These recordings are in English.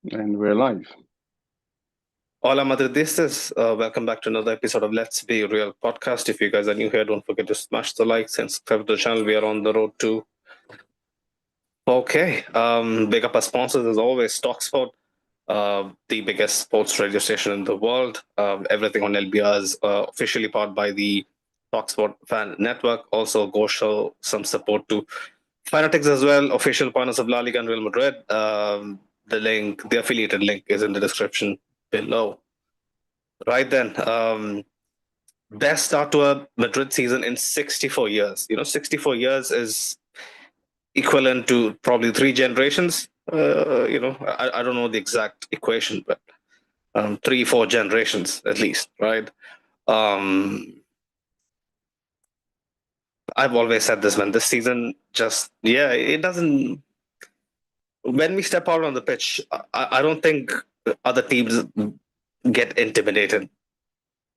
And we're live. Hola, Madridistas. Welcome back to another episode of Let's Be Real podcast. If you guys are new here, don't forget to smash the likes and subscribe to the channel. We are on the road to okay. Big up our sponsors as always. Talksport, the biggest sports radio station in the world. Everything on LBR is officially powered by the Talksport Fan Network. Also, go show some support to Fanatics as well, official partners of La Liga and Real Madrid. The affiliated link is in the description below. Right then. Best start to a Madrid season in 64 years. 64 years is equivalent to probably three generations. I don't know the exact equation, but three, four generations at least, right? Um, I've always said this, man. This season just, yeah, it doesn't. When we step out on the pitch, I don't think other teams get intimidated.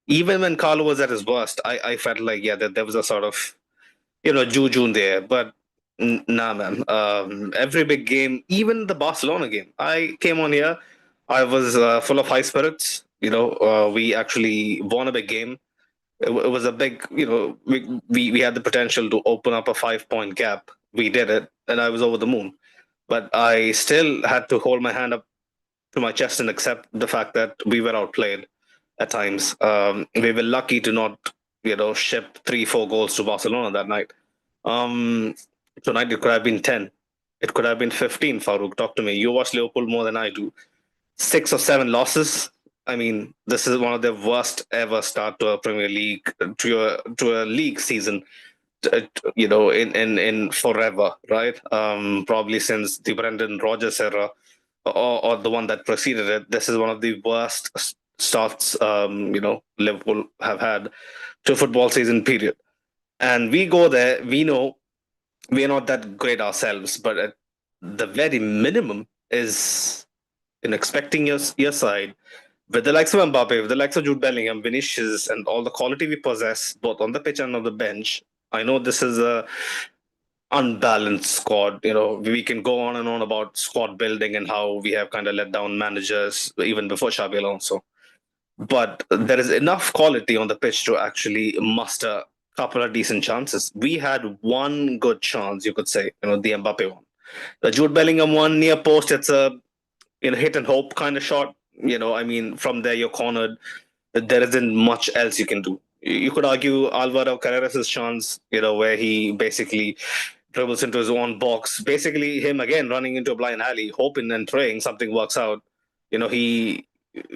Even when Carlo was at his worst, I felt like, yeah, that there was a sort of juju there. But nah, man. Every big game, even the Barcelona game, I came on here. I was full of high spirits. We actually won a big game. It was a big, we had the potential to open up a 5 point gap. We did it, and I was over the moon. But I still had to hold my hand up to my chest and accept the fact that we were outplayed at times. We were lucky to not, ship 3, 4 goals to Barcelona that night. Um, Tonight it could have been 10. It could have been 15, Farouk. Talk to me. You watch Liverpool more than I do. 6 or 7 losses. I mean, this is one of the worst ever start to a Premier League, to a league season, in forever, right? Probably since the Brendan Rodgers era, or the one that preceded it. This is one of the worst starts, Liverpool have had to a football season period. And we go there, we know we are not that great ourselves, but at the very minimum is in expecting your side with the likes of Mbappe, with the likes of Jude Bellingham, Vinicius, and all the quality we possess, both on the pitch and on the bench. I know this is a unbalanced squad. We can go on and on about squad building and how we have kind of let down managers even before Xabi Alonso. But there is enough quality on the pitch to actually muster a couple of decent chances. We had one good chance, you could say, the Mbappe one. The Jude Bellingham one near post, it's a hit and hope kind of shot. I mean, from there you're cornered. There isn't much else you can do. You could argue Alvaro Carreras' chance, where he basically dribbles into his own box. Basically, him again running into a blind alley, hoping and praying something works out. He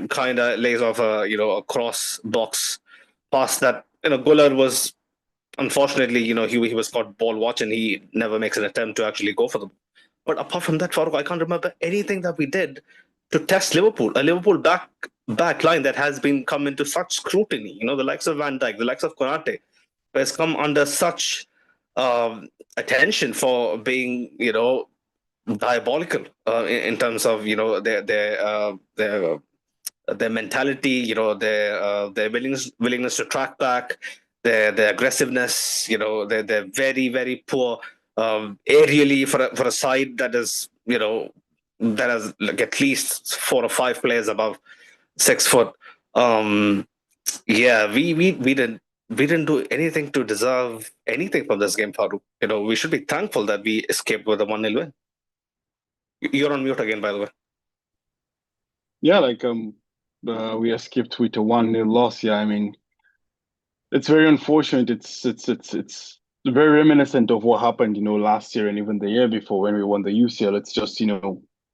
kind of lays off a cross box pass that Guller was unfortunately he was caught ball watching. He never makes an attempt to actually go for them. But apart from that, Farooq, I can't remember anything that we did to test Liverpool. A Liverpool back line that has been come into such scrutiny. The likes of Van Dijk, the likes of Konate, has come under such attention for being diabolical in terms of their mentality, their willingness to track back, their aggressiveness. They're very very poor aerially for a side that is that has like at least 4 or 5 players above 6 foot. Um, yeah, we didn't do anything to deserve anything from this game, Farouk. We should be thankful that we escaped with a 1-0 win. You're on mute again, by the way. Yeah, we escaped with a 1-0 loss. Yeah, I mean, it's very unfortunate. It's very reminiscent of what happened, last year and even the year before when we won the UCL. It's just,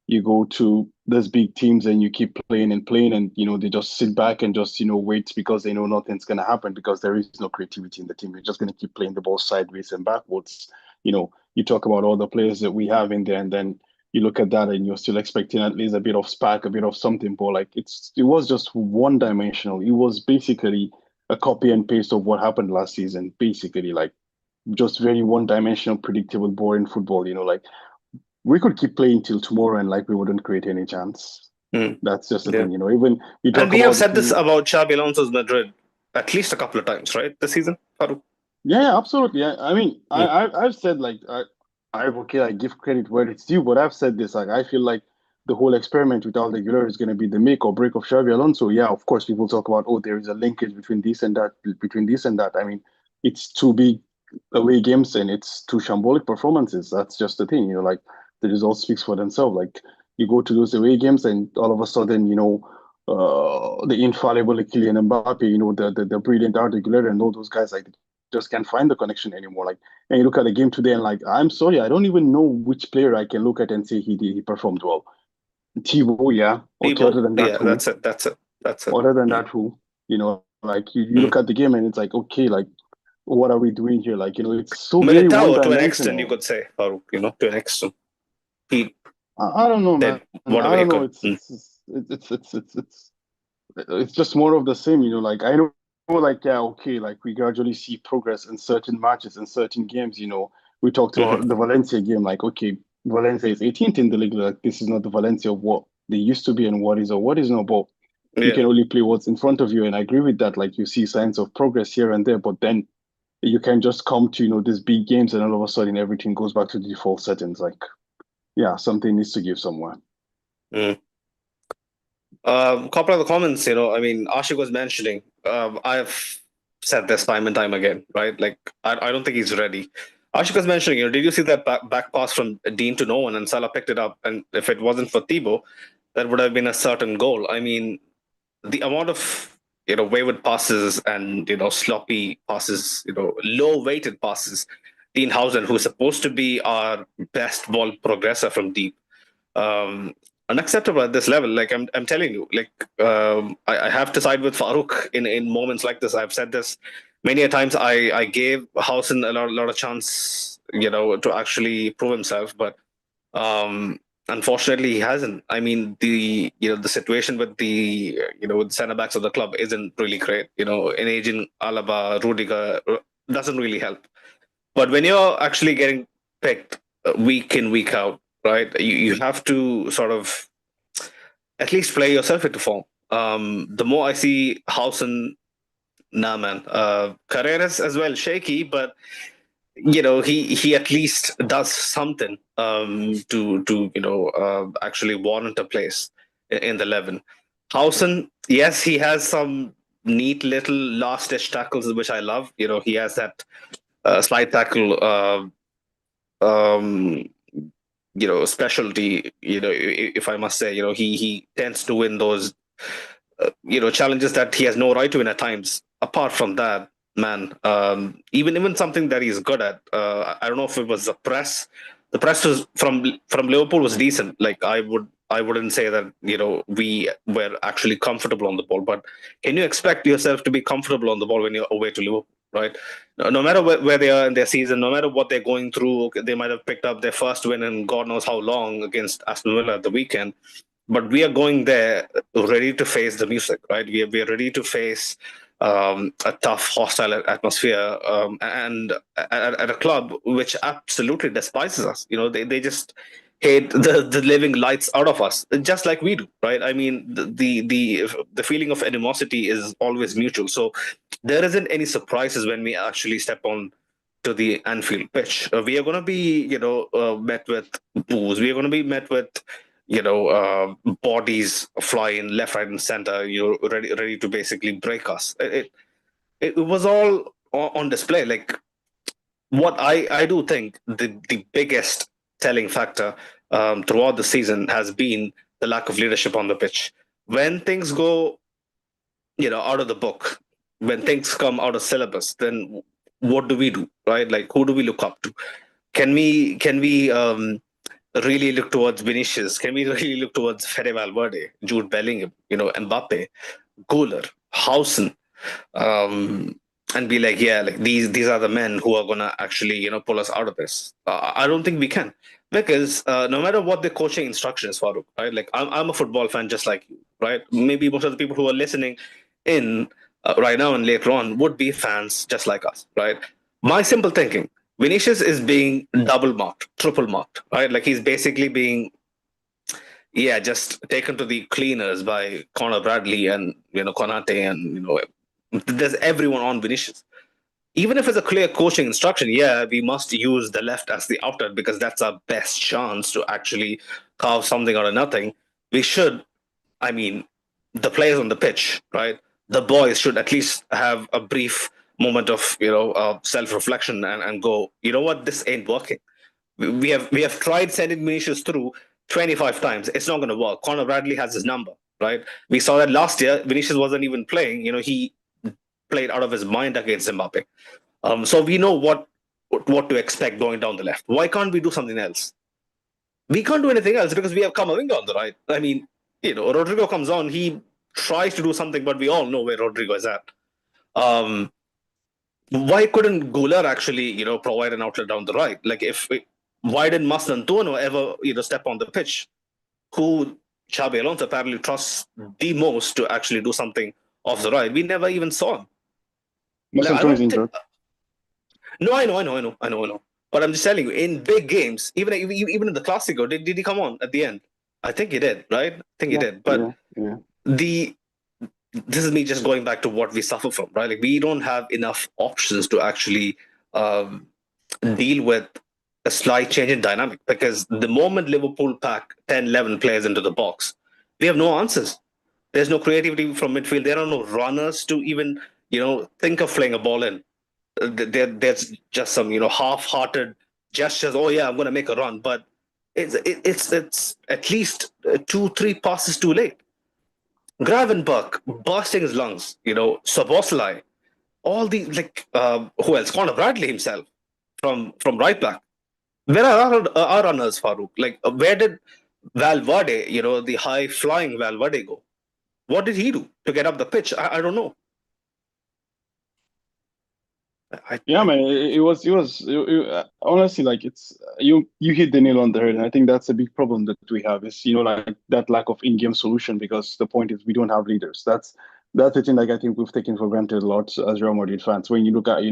you go to those big teams and you keep playing and playing, and they just sit back and just wait because they know nothing's gonna happen because there is no creativity in the team. You're just gonna keep playing the ball sideways and backwards. You talk about all the players that we have in there, and then you look at that and you're still expecting at least a bit of spark, a bit of something, but like it was just one dimensional. It was basically a copy and paste of what happened last season, basically, like just very one dimensional, predictable, boring football. Like we could keep playing till tomorrow and like we wouldn't create any chance. Hmm. That's just the Yeah. thing. Even you And talk we have about the said this team. about Xabi Alonso's Madrid at least a couple of times, right? This season, Farouk. Yeah, absolutely. I mean, Hmm. I've said like I've okay, I give credit where it's due, but I've said this like I feel like the whole experiment with Arda Güler is going to be the make or break of Xavi Alonso. Yeah, of course, people talk about, oh, there is a linkage between this and that, between this and that. I mean, it's two big away games and it's two shambolic performances. That's just the thing, like the result speaks for themselves. Like you go to those away games and all of a sudden, the infallible Kylian Mbappe, the brilliant Arda Güler and all those guys, like just can't find the connection anymore. Like, and you look at the game today and like, I'm sorry, I don't even know which player I can look at and say he performed well. Thibaut, yeah. Okay, other Thibaut, than that, yeah, who? that's it. Other than that, who? Like you Mm. look at the game and it's like, okay, like what are we doing here? Like, it's so very Militao, to an extent, you one-dimensional. could say, Farouk, to an extent, he I don't know, man. did whatever I he don't know. could. It's just more of the same, Like I know, like yeah, okay, like we gradually see progress in certain matches in certain games. We talked about Mhm. the Valencia game, like okay, Valencia is 18th in the league. Like this is not the Valencia of what they used to be and what is or what is not. But you Yeah. can only play what's in front of you, and I agree with that. Like you see signs of progress here and there, but then you can just come to these big games, and all of a sudden everything goes back to the default settings. Like yeah, something needs to give somewhere. Mm. Couple of the comments, I mean, Ashik was mentioning, I've said this time and time again, right? Like, I don't think he's ready. Ashik was mentioning, did you see that back pass from Dean to no one and Salah picked it up? And if it wasn't for Thibaut, that would have been a certain goal. I mean, the amount of, wayward passes and, sloppy passes, low weighted passes, Dean Housen, who's supposed to be our best ball progressor from deep, um, unacceptable at this level. Like I'm telling you, like I have to side with Farouk in moments like this. I've said this many a times. I gave Housen a lot of chance, to actually prove himself, but unfortunately he hasn't. I mean, the situation with the with the centre backs of the club isn't really great. An aging Alaba, Rudiger doesn't really help. But when you're actually getting picked week in, week out, right, you have to sort of at least play yourself into form. The more I see Housen, nah, man, Carreras as well, shaky, but he at least does something to actually warrant a place in the 11. Housen, yes, he has some neat little last ditch tackles which I love. He has that slide tackle um, specialty. If I must say, he tends to win those challenges that he has no right to win at times. Apart from that, man, even something that he's good at. I don't know if it was the press. The press was from Liverpool was decent. Like I wouldn't say that we were actually comfortable on the ball, but can you expect yourself to be comfortable on the ball when you're away to Liverpool, right? No matter where they are in their season, no matter what they're going through, okay, they might have picked up their first win in God knows how long against Aston Villa at the weekend, but we are going there ready to face the music, right? We are ready to face a tough, hostile atmosphere, and at a club which absolutely despises us. They just hate the living lights out of us, just like we do, right? I mean, the feeling of animosity is always mutual. So there isn't any surprises when we actually step on to the Anfield pitch. We are going to be, met with boos. We are going to be met with, bodies flying left, right, and center. You're ready to basically break us. It was all on display. Like what I do think the biggest telling factor throughout the season has been the lack of leadership on the pitch. When things go out of the book, when things come out of syllabus, then what do we do, right? Like who do we look up to? Can we really look towards Vinicius? Can we really look towards Fede Valverde, Jude Bellingham, Mbappe, Guler, Hausen, um, and be like, yeah, like these are the men who are gonna actually pull us out of this? I don't think we can, because no matter what the coaching instruction is, Farooq, right? Like I'm a football fan just like you, right? Maybe most of the people who are listening in right now and later on would be fans just like us, right? My simple thinking: Vinicius is being double marked, triple marked, right? Like he's basically being, yeah, just taken to the cleaners by Conor Bradley and Konate, and there's everyone on Vinicius. Even if it's a clear coaching instruction, yeah, we must use the left as the outlet because that's our best chance to actually carve something out of nothing, we should, I mean, the players on the pitch, right? The boys should at least have a brief moment of, self-reflection and go, you know what, this ain't working. We have tried sending Vinicius through 25 times. It's not going to work. Conor Bradley has his number, right? We saw that last year. Vinicius wasn't even playing. He played out of his mind against Mbappe. So we know what to expect going down the left. Why can't we do something else? We can't do anything else because we have Kamavinga on the right. I mean, Rodrigo comes on, he tries to do something, but we all know where Rodrigo is at. Why couldn't Guler actually, provide an outlet down the right? Like, why didn't Mastantuono ever, step on the pitch? Who Xabi Alonso apparently trusts the most to actually do something off the right. We never even saw him. Like, I Masanto is don't think. injured. No, I know. But I'm just telling you, in big games, even in the Clasico, did he come on at the end? I think he did, right? I think he Yeah, did. But yeah. this is me just going back to what we suffer from, right? Like, we don't have enough options to actually deal with a slight change in dynamic, because the moment Liverpool pack 10, 11 players into the box, we have no answers. There's no creativity from midfield. There are no runners to even, think of playing a ball in. There's just some, half-hearted gestures. Oh yeah, I'm going to make a run, but it's at least 2, 3 passes too late. Gravenberch bursting his lungs. Soboslai, all the who else? Conor Bradley himself from right back. Where are our runners, Farouk? Like, where did Valverde, the high-flying Valverde, go? What did he do to get up the pitch? I don't know. Yeah, man, honestly, like, it's you hit the nail on the head, and I think that's a big problem that we have is, like, that lack of in-game solution, because the point is we don't have leaders. That's the thing, like, I think we've taken for granted a lot as Real Madrid fans. When you look at,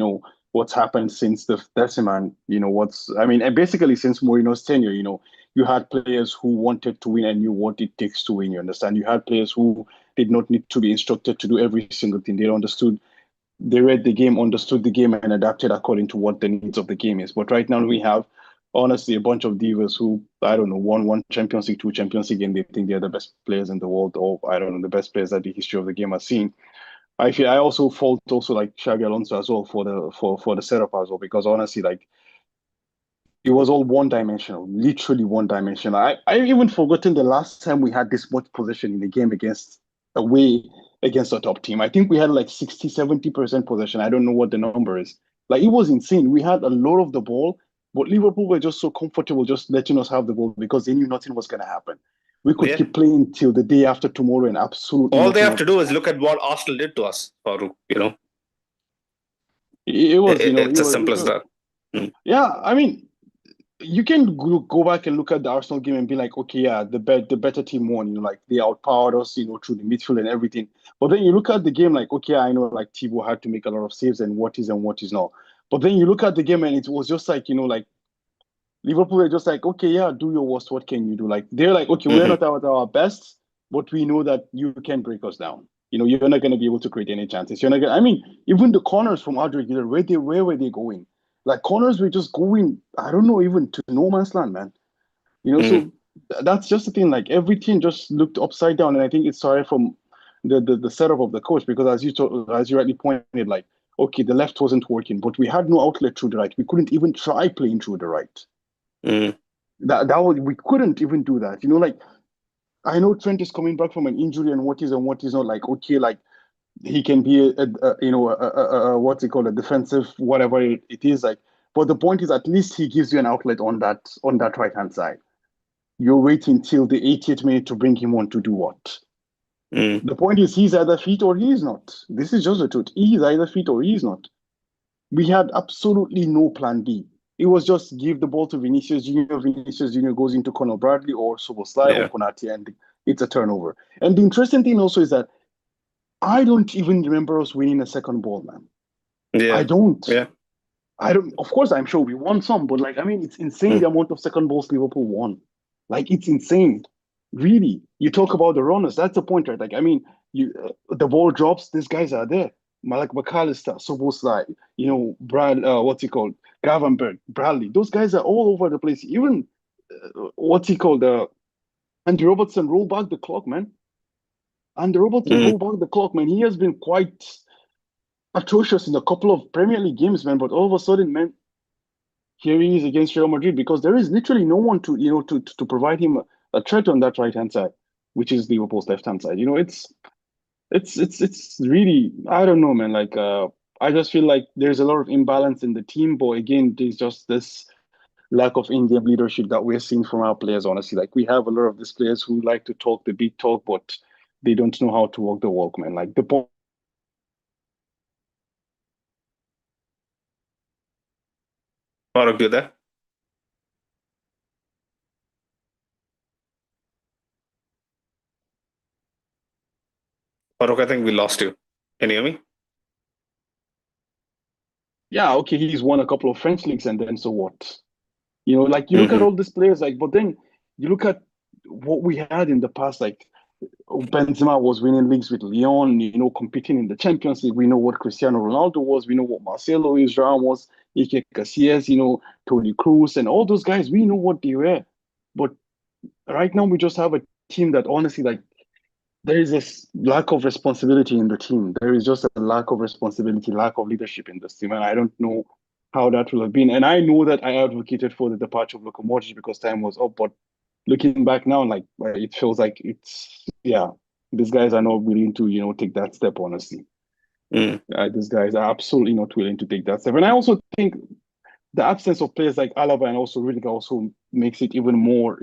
what's happened since the Deciman, and basically since Mourinho's tenure, you had players who wanted to win and knew what it takes to win, you understand? You had players who did not need to be instructed to do every single thing. They read the game, understood the game, and adapted according to what the needs of the game is. But right now we have, honestly, a bunch of divas who, I don't know, won one Champions League, two Champions League, and they think they're the best players in the world, or I don't know, the best players that the history of the game has seen. I also fault also, like, Xabi Alonso as well for the setup as well, because honestly, like, it was all one dimensional, literally one dimensional. I even forgotten the last time we had this much possession in the game away against a top team. I think we had like 60-70% possession. I don't know what the number is. Like, it was insane. We had a lot of the ball, but Liverpool were just so comfortable just letting us have the ball because they knew nothing was going to happen. We could Yeah. keep playing till the day after tomorrow, and absolutely All they nothing have was to do is look at what Arsenal did to us, Farouk. it was, It's as simple as that. yeah, I mean, you can go back and look at the Arsenal game and be like, okay, yeah, the better team won. Like, they outpowered us, through the midfield and everything. But then you look at the game like, okay, I know, like, Thibaut had to make a lot of saves and what is not. But then you look at the game and it was just like, like, Liverpool were just like, okay, yeah, do your worst. What can you do? Like, they're like, okay, we're not at our best, but we know that you can break us down. You're not going to be able to create any chances. You're not going. I mean, even the corners from Adrian, where were they going? Like, corners were just going, I don't know, even to no man's land, man. So that's just the thing. Like, everything just looked upside down, and I think it started from the setup of the coach, because as you rightly pointed, like, okay, the left wasn't working, but we had no outlet through the right. We couldn't even try playing through the right. We couldn't even do that. Like, I know Trent is coming back from an injury, and what is not, like, okay, like, he can be what's it called, a defensive whatever it is, like. But the point is, at least he gives you an outlet on that right hand side. You're waiting till the 80th minute to bring him on to do what? The point is, he's either fit or he is not. This is just the truth. He is either fit or he is not. We had absolutely no plan B. It was just give the ball to Vinicius Junior. Vinicius Junior goes into Conor Bradley or Soboslai or Konate, and it's a turnover. And the interesting thing also is that I don't even remember us winning a second ball, man. Yeah. I don't. Yeah. I don't. Of course, I'm sure we won some, but, like, I mean, it's insane the amount of second balls Liverpool won. Like, it's insane. Really, you talk about the runners. That's the point, right? Like, I mean, the ball drops. These guys are there. Malak McAllister, Soboslai, Brad, what's he called? Gravenberch, Bradley. Those guys are all over the place. Even what's he called? And Robertson roll back the clock, man. And Robertson Mm. roll back the clock, man. He has been quite atrocious in a couple of Premier League games, man. But all of a sudden, man, here he is against Real Madrid because there is literally no one to to provide him a threat on that right hand side, which is Liverpool's left hand side. It's really, I don't know, man. I just feel like there's a lot of imbalance in the team, but again, there's just this lack of in-game leadership that we're seeing from our players. Honestly, like we have a lot of these players who like to talk the big talk, but they don't know how to walk the walk, man. Like the point. Farooq, you there? Farooq, I think we lost you. Can you hear me? Yeah, okay, he's won a couple of French leagues, and then so what? Like you look at Mm-hmm. all these players, like, but then you look at what we had in the past, like Benzema was winning leagues with Lyon, competing in the Champions League. We know what Cristiano Ronaldo was. We know what Marcelo is, Ramos, Iker Casillas, Toni Kroos, and all those guys. We know what they were. But right now, we just have a team that honestly, like, there is this lack of responsibility in the team. There is just a lack of responsibility, lack of leadership in this team. And I don't know how that will have been. And I know that I advocated for the departure of Luka Modric because time was up. But looking back now, like it feels like yeah, these guys are not willing to, take that step, honestly. Mm. These guys are absolutely not willing to take that step. And I also think the absence of players like Alaba and also Rudiger also makes it even more,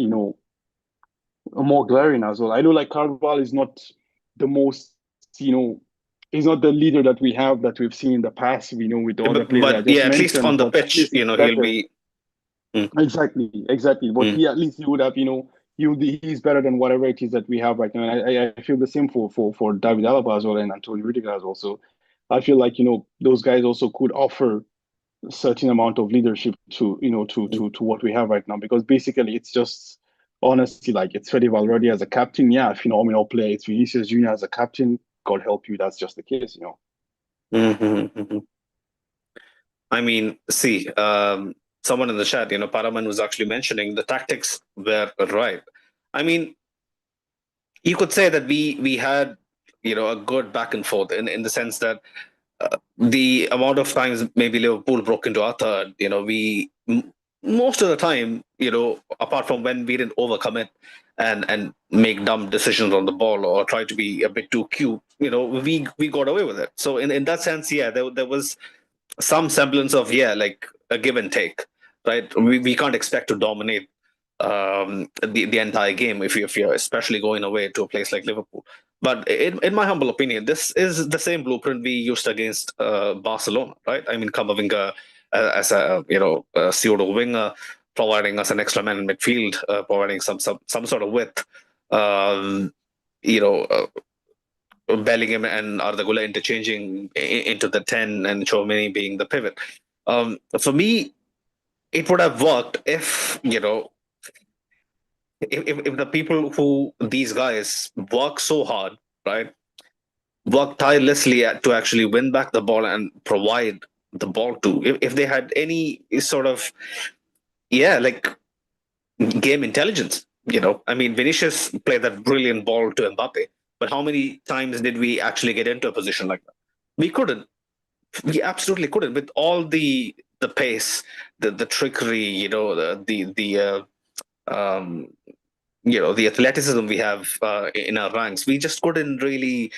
more glaring as well. I know like Carvalho is not the most, you know, he's not the leader that we have that we've seen in the past, with the other players I But just yeah, at least on mentioned, the but at pitch, least he's he'll better. be. Mm. Exactly. But Mm. at least he would have, he's better than whatever it is that we have right now. And I feel the same for David Alaba as well and Antonio Rudiger as well. So I feel like, those guys also could offer a certain amount of leadership to, to what we have right now. Because basically it's just honestly like it's Fede Valverde as a captain. Yeah, phenomenal player. It's Vinicius Junior as a captain. God help you, that's just the case. Mm-hmm. Mm-hmm. I mean, see, someone in the chat, Paraman was actually mentioning the tactics were right. I mean, you could say that we had, a good back and forth in the sense that the amount of times maybe Liverpool broke into our third, most of the time, apart from when we didn't overcome it and make dumb decisions on the ball or try to be a bit too cute, we got away with it. So in that sense, yeah, there was some semblance of like a give and take, right? We can't expect to dominate the entire game if you're especially going away to a place like Liverpool. But in my humble opinion, this is the same blueprint we used against Barcelona, right? I mean, Camavinga as a a pseudo winger, providing us an extra man in midfield, providing some sort of width. Um, you know, uh, Bellingham and Arda interchanging into the 10 and Chouameni being the pivot. For me, it would have worked if the people who these guys work so hard, right, work tirelessly to actually win back the ball and provide the ball to, if they had any sort of, like game intelligence. I mean, Vinicius played that brilliant ball to Mbappe, but how many times did we actually get into a position like that? We couldn't. We absolutely couldn't with all the pace, the trickery, um, the athleticism we have in our ranks. We just couldn't really,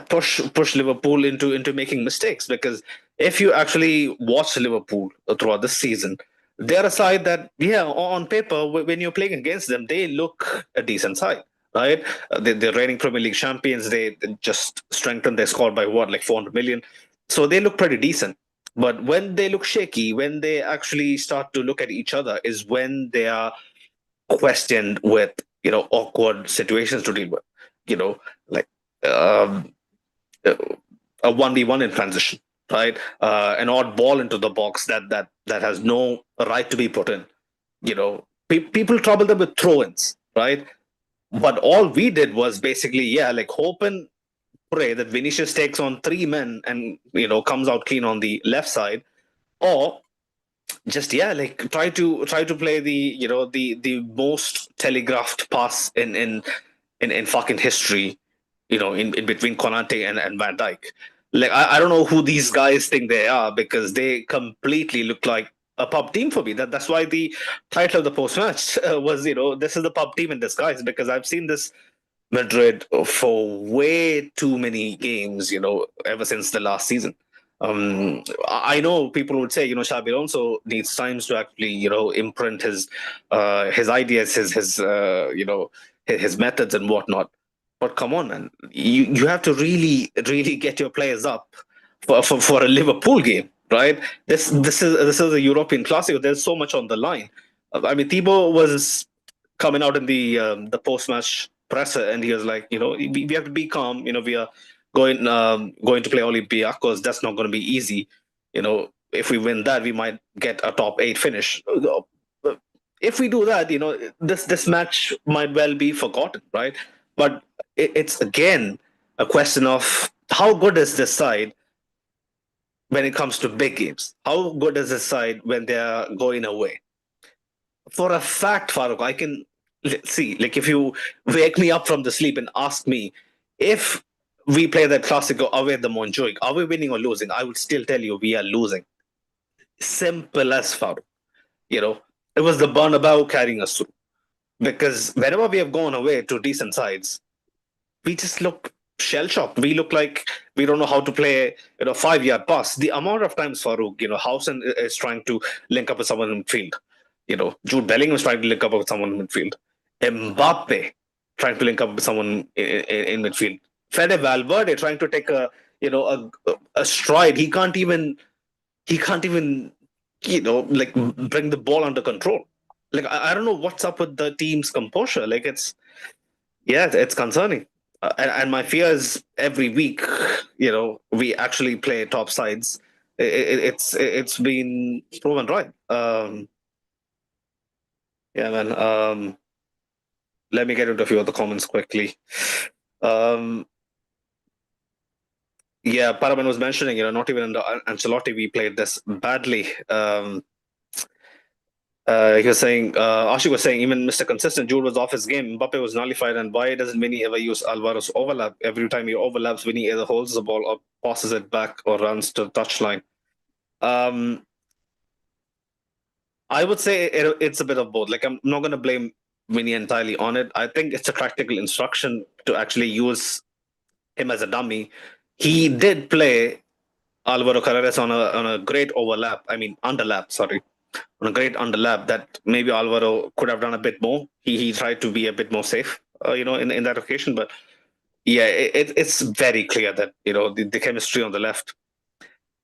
push Liverpool into making mistakes, because if you actually watch Liverpool throughout the season, they're a side that, on paper, when you're playing against them, they look a decent side, right? They're reigning Premier League champions. They just strengthened their squad by what, like 400 million. So they look pretty decent. But when they look shaky, when they actually start to look at each other, is when they are questioned with awkward situations to deal with. Like um, a 1v1 in transition, right? An odd ball into the box that has no right to be put in. People trouble them with throw-ins, right? But all we did was basically, like hope and pray that Vinicius takes on three men and comes out clean on the left side, or just like try to play the most telegraphed pass in fucking history, in between Konate and Van Dijk. Like I don't know who these guys think they are, because they completely look like a pub team for me. That's why the title of the post match was, this is the pub team in disguise, because I've seen this Madrid for way too many games, ever since the last season. I know people would say, Xabi Alonso needs times to actually, imprint his ideas, his methods and whatnot. But come on, man, you have to really get your players up for a Liverpool game, right? This is a European Classic. There's so much on the line. I mean, Thibaut was coming out in the post match presser, and he was like, we have to be calm. We are going to play Olympiacos. That's not going to be easy. If we win that, we might get a top 8 finish. If we do that, this match might well be forgotten, right? But it's again a question of how good is this side when it comes to big games? How good is this side when they are going away? For a fact, Farooq, I can see, like, if you wake me up from the sleep and ask me if we play that Classico away at the Montjuic, are we winning or losing? I would still tell you we are losing. Simple as Farooq. It was the Bernabeu carrying us through. Because whenever we have gone away to decent sides, we just look shell shocked. We look like we don't know how to play, 5-yard pass. The amount of times, Farooq, Hausen is trying to link up with someone in midfield. Jude Bellingham is trying to link up with someone in midfield. Mbappe trying to link up with someone in midfield. Fede Valverde trying to take a stride. He can't even like bring the ball under control. Like I don't know what's up with the team's composure. Like it's concerning. And my fear is every week, we actually play top sides. It's been proven right. Yeah, man. Let me get into a few of the comments quickly. Yeah, Paraman was mentioning, not even under Ancelotti we played this badly. He was saying, Ashik was saying, even Mr. Consistent, Jude was off his game. Mbappe was nullified, and why doesn't Vinny ever use Alvaro's overlap? Every time he overlaps, Vinny either holds the ball or passes it back or runs to the touchline. I would say it's a bit of both. Like, I'm not going to blame Vinny entirely on it. I think it's a tactical instruction to actually use him as a dummy. He did play Alvaro Carreras on a great overlap. I mean, underlap, sorry. On a great underlap that maybe Alvaro could have done a bit more. He tried to be a bit more safe, in that occasion. But yeah, it's very clear that, the chemistry on the left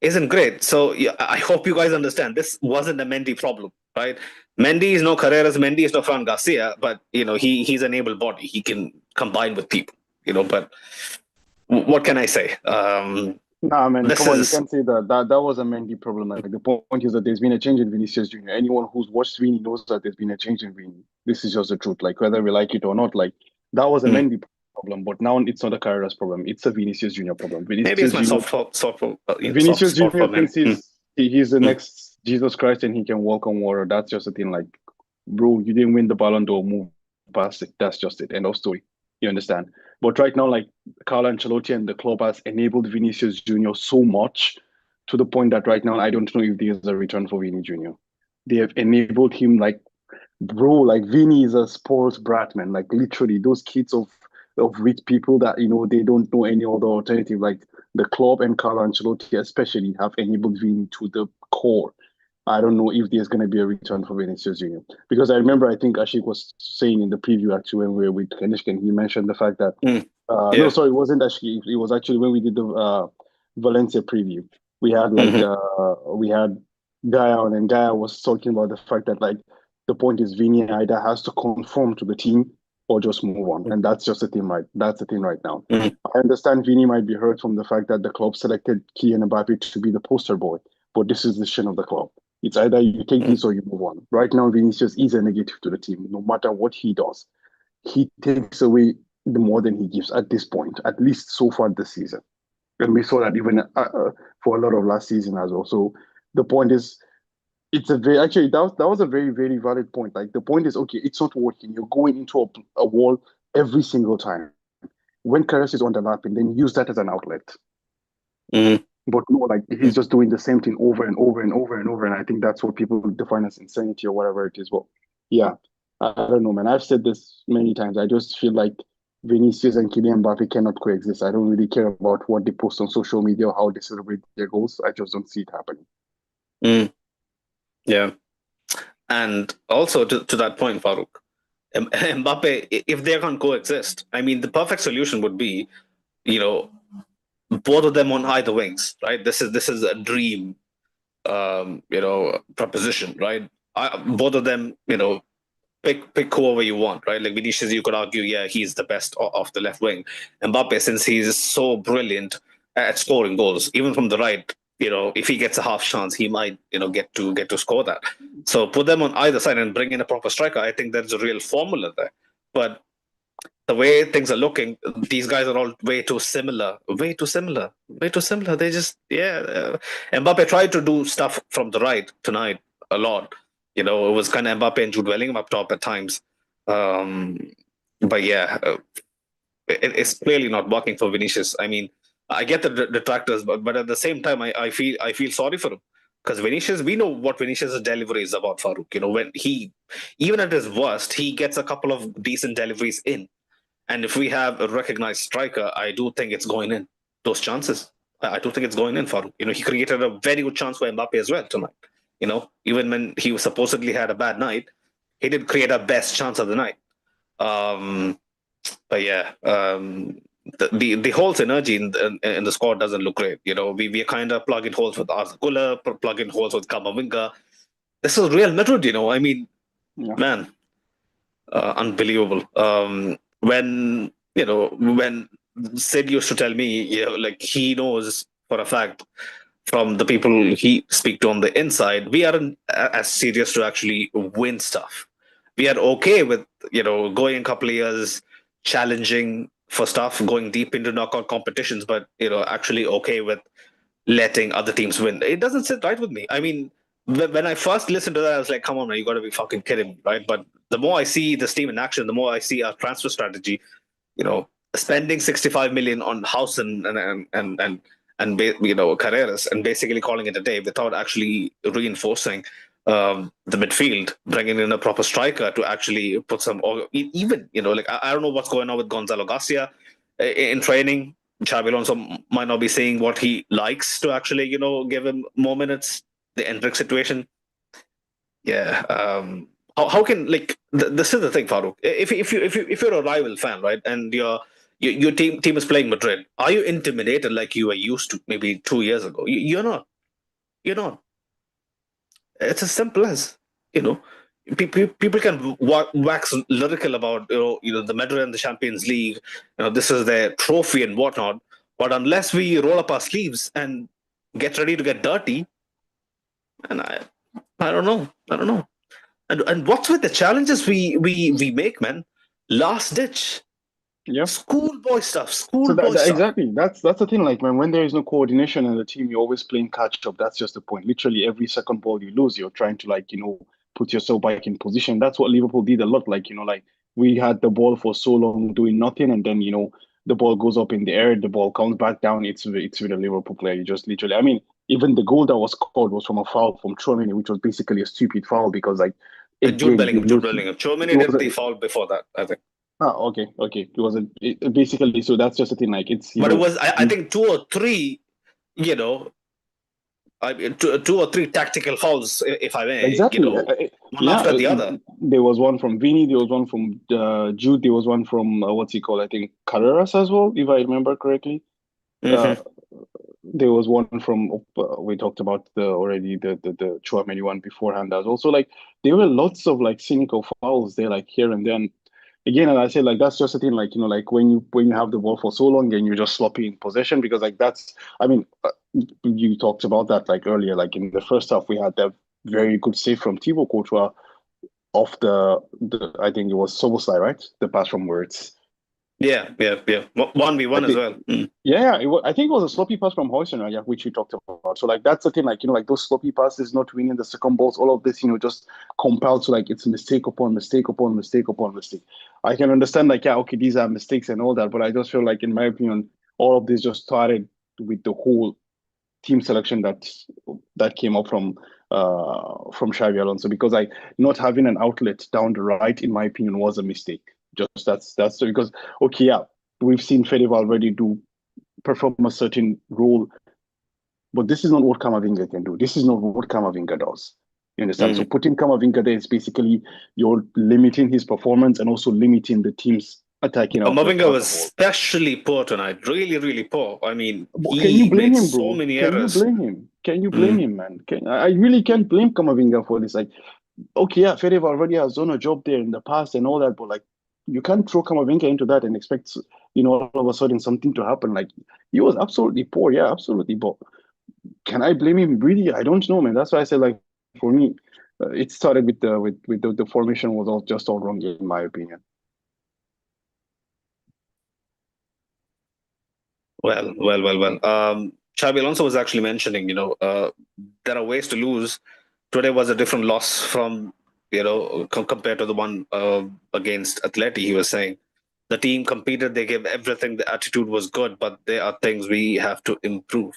isn't great. So yeah, I hope you guys understand this wasn't a Mendy problem, right? Mendy is no Carreras, Mendy is no Fran Garcia, but he's an able body. He can combine with people, but what can I say? Nah, man, This come on, you is can't say that was a Mendy problem. Like the point is that there's been a change in Vinicius Junior. Anyone who's watched Vini knows that there's been a change in Vini. This is just the truth. Like whether we like it or not, like that was a mm, Mendy problem, but now it's not a Carreras problem. It's a Vinicius Junior problem. maybe it's Vinicius my Junior, soft Vinicius spot for Junior him. thinks he's the next Jesus Christ and he can walk on water. That's just the thing. Like, bro, you didn't win the Ballon d'Or. Move past it. That's just it. End of story. You understand? But right now, like Carlo Ancelotti and the club has enabled Vinicius Junior so much to the point that right now I don't know if there's a return for Vini Junior. They have enabled him like, bro, like Vini is a sports brat, man. Like literally, those kids of rich people that they don't know any other alternative. Like the club and Carlo Ancelotti especially have enabled Vini to the core. I don't know if there's going to be a return for Vinicius Junior because I remember I think Ashik was saying in the preview actually when we were with Kanishkin, he mentioned the fact that no, Yeah. sorry, it wasn't Ashik. It was actually when we did the Valencia preview. We had Mhm. we had Gaia on, and Gaia was talking about the fact that like the point is Vini either has to conform to the team or just move on, and that's just the thing right. That's the thing right now. Mhm. I understand Vini might be hurt from the fact that the club selected Kylian Mbappe to be the poster boy, but this is the decision of the club. It's either you take Mhm. this or you move on. Right now, Vinicius is a negative to the team, no matter what he does. He takes away the more than he gives at this point, at least so far this season. And we saw that even for a lot of last season as well. So the point is, It's a very actually that was a very very valid point. Like the point is, okay, it's not working. You're going into a wall every single time. When Karas is underlapping, then use that as an outlet. Mm, But no, like mm, he's just doing the same thing over and over and over and over. And I think that's what people define as insanity or whatever it is. Well, yeah, I don't know, man. I've said this many times. I just feel like Vinicius and Kylian Mbappe cannot coexist. I don't really care about what they post on social media or how they celebrate their goals. I just don't see it happening. mm, yeah. And also to that point, Farouk, Mbappe, if they can coexist, I mean, the perfect solution would be, you know, both of them on either wings, right? This is a dream, proposition, right? Both of them, pick whoever you want, right? Like Vinicius, you could argue, yeah, he's the best off the left wing. Mbappe, since he's so brilliant at scoring goals, even from the right, if he gets a half chance, he might, get to score that. So put them on either side and bring in a proper striker. I think there's a real formula there. But the way things are looking, these guys are all way too similar, way too similar, way too similar. They just, yeah. Mbappe tried to do stuff from the right tonight a lot. It was kind of Mbappe and Jude Bellingham up top at times. Um, but yeah, it's clearly not working for Vinicius. I mean, I get the detractors, but at the same time, I feel sorry for him because Vinicius, we know what Vinicius' delivery is about, Farouk. When even at his worst, he gets a couple of decent deliveries in, and if we have a recognized striker, I do think it's going in. Those chances, I do think it's going in for him. He created a very good chance for Mbappe as well tonight. Even when he supposedly had a bad night, he did create a best chance of the night. Um, but yeah, the whole synergy in the squad doesn't look great. We are kind of plugging holes with Arthur Kula, plugging holes with Kamavinga. This is Real Madrid. I mean, Yeah. man, unbelievable. When Sid used to tell me, like he knows for a fact from the people he speak to on the inside, we aren't as serious to actually win stuff. We are okay with going a couple of years, challenging for stuff, going deep into knockout competitions, but actually okay with letting other teams win. It doesn't sit right with me. I mean, when I first listened to that, I was like, come on, man, you got to be fucking kidding me, right? But the more I see this team in action, the more I see our transfer strategy, spending 65 million on House and Carreras and basically calling it a day without actually reinforcing the midfield, bringing in a proper striker to actually put some, or even, like I don't know what's going on with Gonzalo Garcia in training. Xabi Alonso might not be seeing what he likes to actually, give him more minutes. The Endrick situation, yeah. How can like this is the thing, Farouk. If you're a rival fan, right, and your team is playing Madrid, are you intimidated like you were used to maybe 2 years ago? You're not. You're not. It's as simple as you know. People can wax lyrical about the Madrid and the Champions League. This is their trophy and whatnot. But unless we roll up our sleeves and get ready to get dirty, and I don't know. I don't know. And what's with the challenges we make, man? Last ditch, Yeah. schoolboy stuff, So schoolboy stuff. exactly that's the thing. Like man, when there is no coordination in the team, you're always playing catch up. That's just the point. Literally every second ball you lose, you're trying to like put yourself back in position. That's what Liverpool did a lot. Like like we had the ball for so long doing nothing, and then the ball goes up in the air, the ball comes back down. It's with a Liverpool player. You just literally. I mean, even the goal that was called was from a foul from Chouameni, which was basically a stupid foul because like Jude again you Bellingham, Jude lose. Bellingham. It Chomini was did a, the foul before that, I think. okay, okay. It was basically so that's just the thing. Like it's But it was, I think, two or three, you know, two or three tactical fouls, if I may, exactly. one Yeah, after the other. there was one from Vini, there was one from Jude, there was one from what's he called? I think Carreras as well, if I remember correctly. Uh, Mm-hmm. there was one from we talked about the Chouameni one beforehand as well. So like there were lots of like cynical fouls there, like here and then. Again, and I said like that's just a thing, like like when you have the ball for so long and you're just sloppy in possession because like that's I mean you talked about that like earlier, like in the first half we had that very good save from Thibaut Courtois off the I think it was Soboslai, right? The pass from Words. Yeah, yeah, yeah. 1v1 Like as they, well. Mm. yeah, I think it was a sloppy pass from Hoyson, yeah, which we talked about. So like that's the thing, like like those sloppy passes, not winning the second balls, all of this, just compiled to like it's mistake upon mistake upon mistake upon mistake. I can understand like yeah, okay, these are mistakes and all that, but I just feel like in my opinion, all of this just started with the whole team selection that came up from Xavi Alonso because like not having an outlet down the right, in my opinion, was a mistake. Just that's because okay, yeah, we've seen Fede Valverde do perform a certain role. But this is not what Kamavinga can do. This is not what Kamavinga does. You understand? So Mm. putting Kamavinga there is basically you're limiting his performance and also limiting the team's attacking output Mavinga as was a whole. especially poor tonight. Really, really poor. I mean, But can you he blame made him, so bro? many Can you errors. blame him? Can you blame Mm. him, man? I really can't blame Kamavinga for this. Like, okay, yeah, Fede already has done a job there in the past and all that, but like, you can't throw Kamavinga into that and expect, all of a sudden something to happen. Like, he was absolutely poor, yeah, absolutely. But can I blame him? Really, I don't know, man. That's why I said like for me, it started with the formation was all wrong in my opinion. Well. Xabi Alonso was actually mentioning, there are ways to lose. Today was a different loss from, compared to the one against Atleti. He was saying the team competed, they gave everything, the attitude was good, but there are things we have to improve.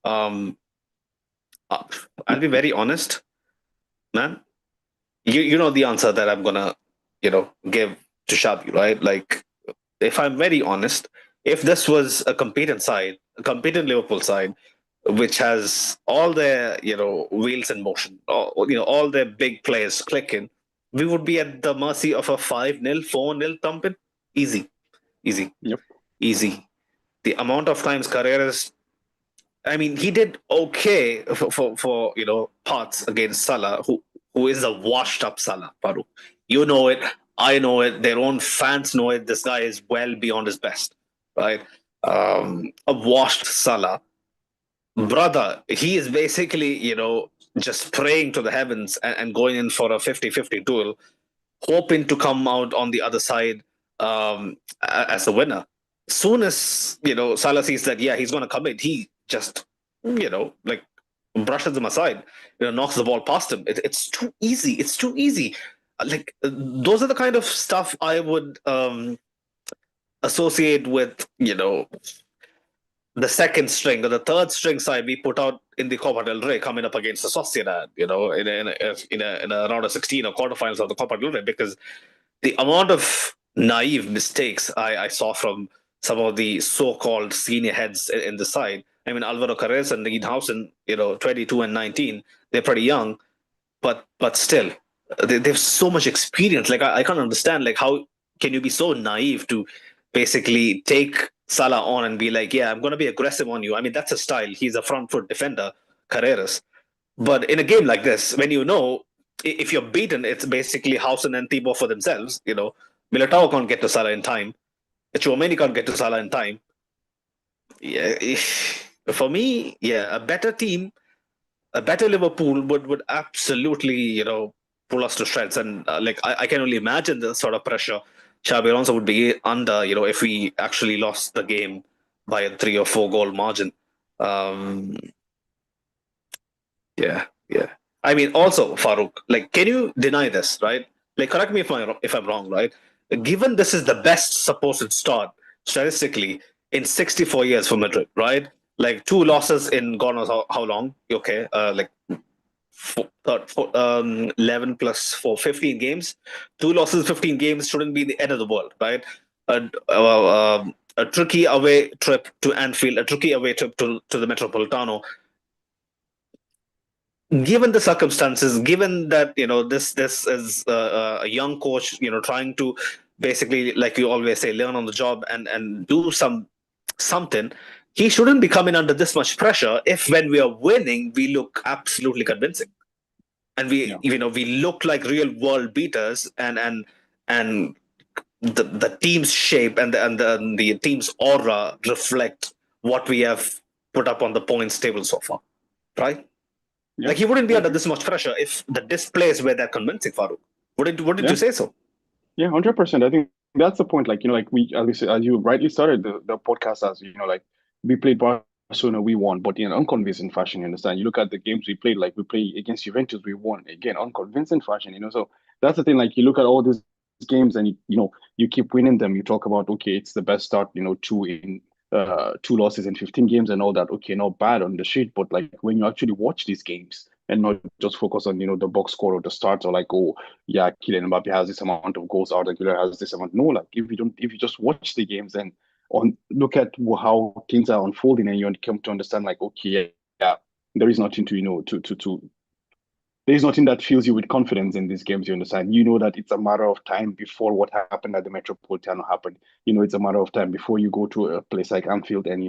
Um, uh, I'll be very honest, man. You know the answer that I'm gonna, give to Xabi, right? Like, if I'm very honest, if this was a competent Liverpool side, which has all their wheels in motion, all their big players clicking, we would be at the mercy of a 5-0, 4-0 thumping. Easy, easy, Yep. easy. The amount of times Carreras, I mean, he did okay for parts against Salah, who is a washed up Salah, Farouk. You know it, I know it, their own fans know it. This guy is well beyond his best, right? A washed Salah, brother. He is basically just praying to the heavens and going in for a 50-50 duel, hoping to come out on the other side as the winner. Soon as Salah sees that, yeah, he's going to come in, he just like brushes him aside, knocks the ball past him. It's too easy. It's too easy. Like those are the kind of stuff I would associate with the second string or the third string side we put out in the Copa del Rey coming up against the Sociedad, in a round of 16 or quarterfinals of the Copa del Rey, because the amount of naive mistakes I saw from some of the so-called senior heads in the side. I mean, Alvaro Carres and Edenhausen, 22 and 19, they're pretty young, but still, they have so much experience. Like I can't understand, like how can you be so naive to basically take Salah on and be like, yeah, I'm going to be aggressive on you. I mean, that's a style. He's a front foot defender, Carreras. But in a game like this, when if you're beaten, it's basically Hausen and Thibaut for themselves. Militao can't get to Salah in time. Chouameni can't get to Salah in time. Yeah, for me, yeah, a better team, a better Liverpool would absolutely pull us to shreds. And like I can only imagine the sort of pressure Xabi Alonso would be under, if we actually lost the game by a 3 or 4 goal margin. Um, Yeah, yeah. I mean, also, Farouk, like, can you deny this, right? Like, correct me if I'm wrong, right? Given this is the best supposed start statistically in 64 years for Madrid, right? Like 2 losses in God knows how long. Okay, like 11 plus 4, 15 games. 2 losses, 15 games shouldn't be the end of the world, right? A tricky away trip to Anfield, a tricky away trip to the Metropolitano, given the circumstances, given that this is a young coach, trying to basically, like you always say, learn on the job and do something, he shouldn't be coming under this much pressure. If when we are winning, we look absolutely convincing, and we Yeah. we look like real world beaters, and the team's shape and the team's aura reflect what we have put up on the points table so far, right? Yeah. Like he wouldn't I be under agree. this much pressure if the displays were that convincing, Farouk. Wouldn't you Yeah. say so? Yeah. 100%. I think that's the point. Like, like as you rightly started the podcast as, like we played Barcelona, we won, but in an unconvincing fashion, you understand? You look at the games we played, like we play against Juventus, we won again, unconvincing fashion, So that's the thing. Like you look at all these games and you keep winning them. You talk about, okay, it's the best start, two losses in 15 games and all that. Okay, not bad on the sheet, but like when you actually watch these games and not just focus on, the box score or the starts or like, oh, yeah, Kylian Mbappe has this amount of goals, Arda Güler has this amount. No, like if you just watch the games and look at how things are unfolding, and you come to understand, like, okay, yeah, there is nothing to there's nothing that fills you with confidence in these games. You understand? You know that it's a matter of time before what happened at the Metropolitano happened. It's a matter of time before you go to a place like Anfield and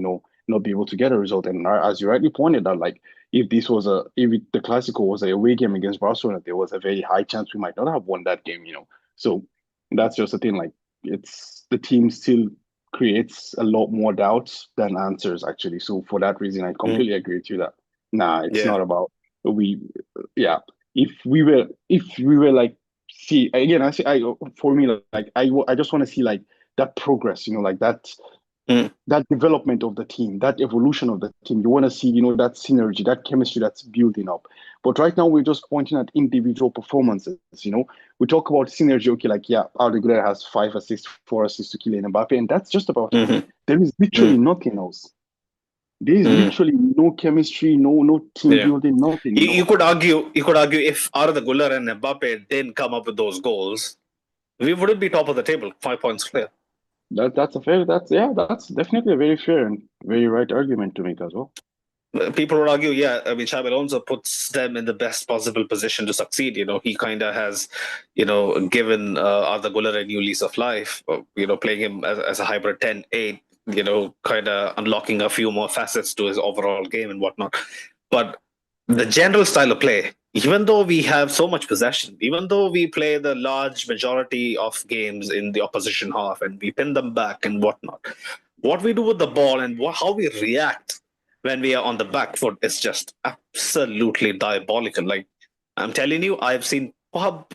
not be able to get a result. And as you rightly pointed out, like the Clasico was a away game against Barcelona, there was a very high chance we might not have won that game. So that's just the thing. Like it's the team still creates a lot more doubts than answers actually. So for that reason, I Mm, completely agree with you that it's yeah. not about we yeah if we were like, see again, I say, I for me, like I just want to see like that progress, like Mm, that development of the team, that evolution of the team. You want to see, that synergy, that chemistry that's building up. But right now we're just pointing at individual performances. We talk about synergy. Okay, like, yeah, Arda Güler has 5 assists, 4 assists to Kylian Mbappe, and that's just about it. mhm, There is mm, literally nothing else. There is mm, literally no chemistry, no team yeah. building, nothing. You could argue if Arda Güler and Mbappe didn't come up with those goals, we wouldn't be top of the table, 5 points clear. That's definitely a very fair and very right argument to make as well. People would argue, yeah, I mean, Xabi Alonso puts them in the best possible position to succeed. He kind of has, given Arda Güler a new lease of life, playing him as a hybrid 10-8, kind of unlocking a few more facets to his overall game and whatnot. But the general style of play, even though we have so much possession, even though we play the large majority of games in the opposition half and we pin them back and whatnot, what we do with the ball and how we react when we are on the back foot is just absolutely diabolical. Like I'm telling you, I've seen pub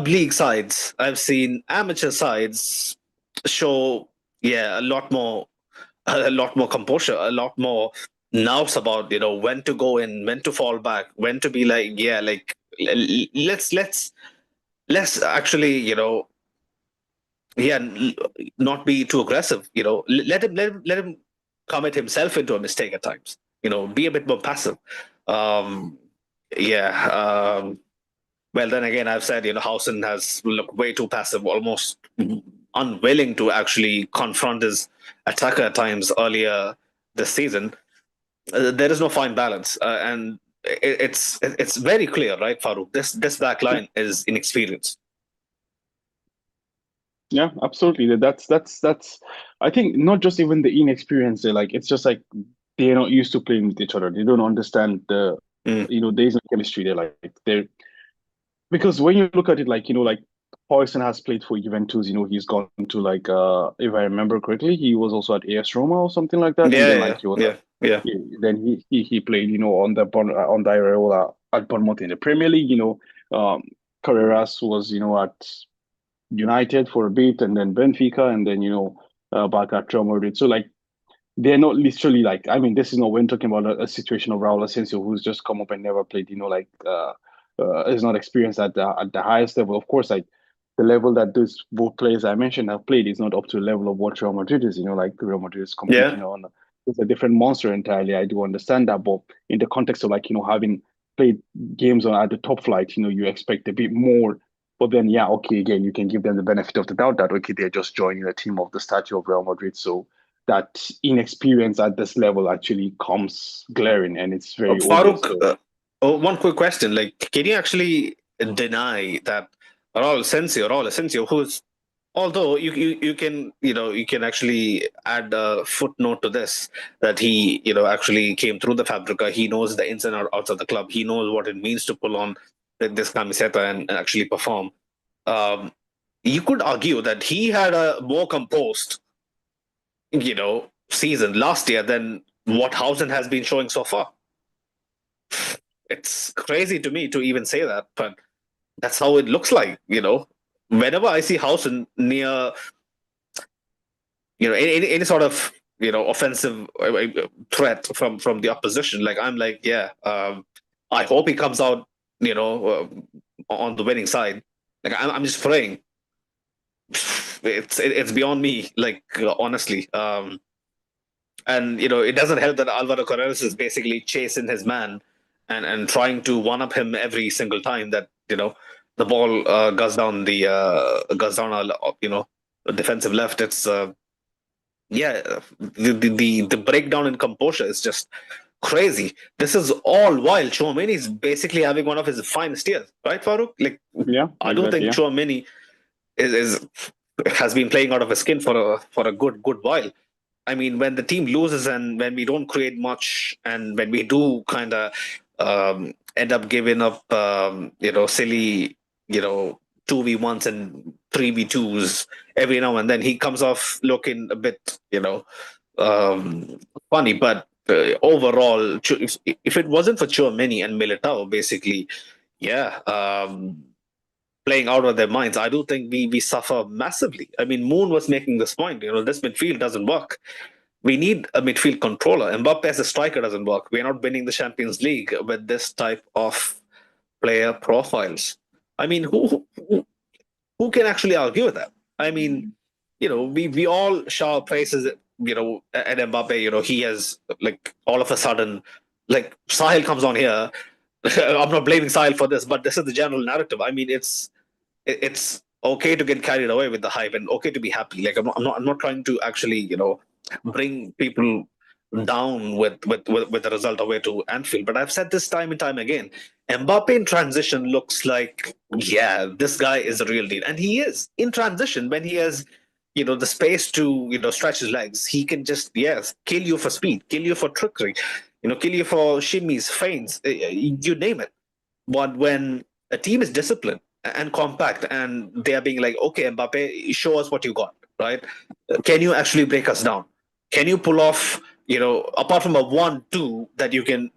league sides, I've seen amateur sides show, yeah, a lot more composure, a lot more nous about when to go in, when to fall back, when to be like, yeah, like let's actually yeah, not be too aggressive. Let him commit himself into a mistake at times. Be a bit more passive. Um, yeah. Well, then again, I've said Hausen has looked way too passive, almost unwilling to actually confront his attacker at times earlier this season. There is no fine balance, and it's very clear, right, Farouk? This back line is inexperienced. Yeah, absolutely. That's. I think not just even the inexperience. Like it's just like they're not used to playing with each other. They don't understand Mm. there is no chemistry there. Like they're because when you look at it, like Hoyson has played for Juventus. He's gone to like if I remember correctly, he was also at AS Roma or something like that, and Yeah, then yeah, like he was yeah, yeah. then he played on the Areola at Bournemouth in the Premier League. Carreras was at United for a bit, and then Benfica, and then back at Real Madrid. So like they're not literally like, I mean, this is not when talking about a situation of Raul Asensio who's just come up and never played. Is not experienced at the highest level. Of course, like the level that those both players I mentioned have played is not up to the level of what Real Madrid is. Like Real Madrid is Yeah. competing on it's a different monster entirely. I do understand that, but in the context of like having played games on at the top flight, you expect a bit more. But then, yeah, okay, again, you can give them the benefit of the doubt that okay, they're just joining a team of the stature of Real Madrid, so that inexperience at this level actually comes glaring and it's very obvious. Farooq, So one quick question. Like, can you actually deny that Raul Asensio, who's, although you can actually add a footnote to this, that he, actually came through the Fabrica. He knows the ins and outs of the club. He knows what it means to pull on this camiseta and actually perform. Um, you could argue that he had a more composed, season last year than what Hausen has been showing so far. It's crazy to me to even say that, but that's how it looks like. whenever I see Housen near, any sort of offensive threat from the opposition, like I'm like, yeah, I hope he comes out, on the winning side. Like I'm just praying. It's beyond me, like, honestly. And it doesn't help that Alvaro Carreras is basically chasing his man and trying to one up him every single time that the ball goes down the defensive left. It's yeah, the breakdown in composure is just crazy. This is all while Chouameni is basically having one of his finest years, right, Farouk? Like, Yeah, I don't exactly. think Yeah. Chouameni is has been playing out of his skin for a good while. I mean, when the team loses and when we don't create much, and when we do kind of end up giving up, silly, 2v1s and 3v2s every now and then, he comes off looking a bit, funny. But overall, if it wasn't for Chouameni and Militao, basically, yeah, playing out of their minds, I do think we suffer massively. I mean, Moon was making this point. This midfield doesn't work. We need a midfield controller. Mbappe as a striker doesn't work. We're not winning the Champions League with this type of player profiles. I mean, who can actually argue with that? I mean, we all shower praises, at Mbappe. He has, like, all of a sudden, like, Sahil comes on here. I'm not blaming Sahil for this, but this is the general narrative. I mean, it's okay to get carried away with the hype and okay to be happy. Like, I'm not trying to actually bring people down with the result away to Anfield. But I've said this time and time again, Mbappe in transition looks like, yeah, this guy is a real deal, and he is in transition when he has the space to stretch his legs. He can just, yes, kill you for speed, kill you for trickery, kill you for shimmies, feints, you name it. But when a team is disciplined and compact and they are being like, okay, Mbappe, show us what you got, right? Can you actually break us down? Can you pull off, apart from a 1-2 that you can,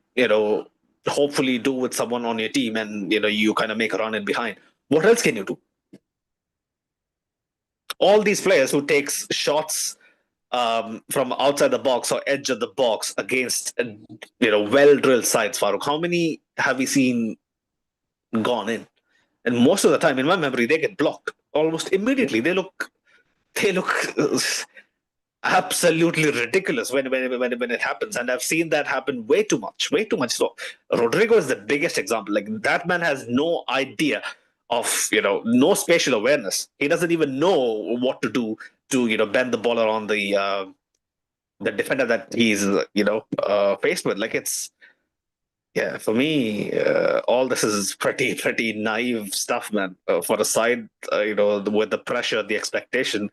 hopefully do with someone on your team and, you kind of make a run in behind? What else can you do? All these players who takes shots from outside the box or edge of the box against, well drilled sides, Farouk, how many have we seen gone in? And most of the time, in my memory, they get blocked almost immediately. They look absolutely ridiculous when it happens, and I've seen that happen way too much. So Rodrigo is the biggest example. Like, that man has no idea of no spatial awareness. He doesn't even know what to do to bend the ball around the defender that he's faced with. Like, it's, yeah, for me, all this is pretty naive stuff, man. For a side, with the pressure, the expectation,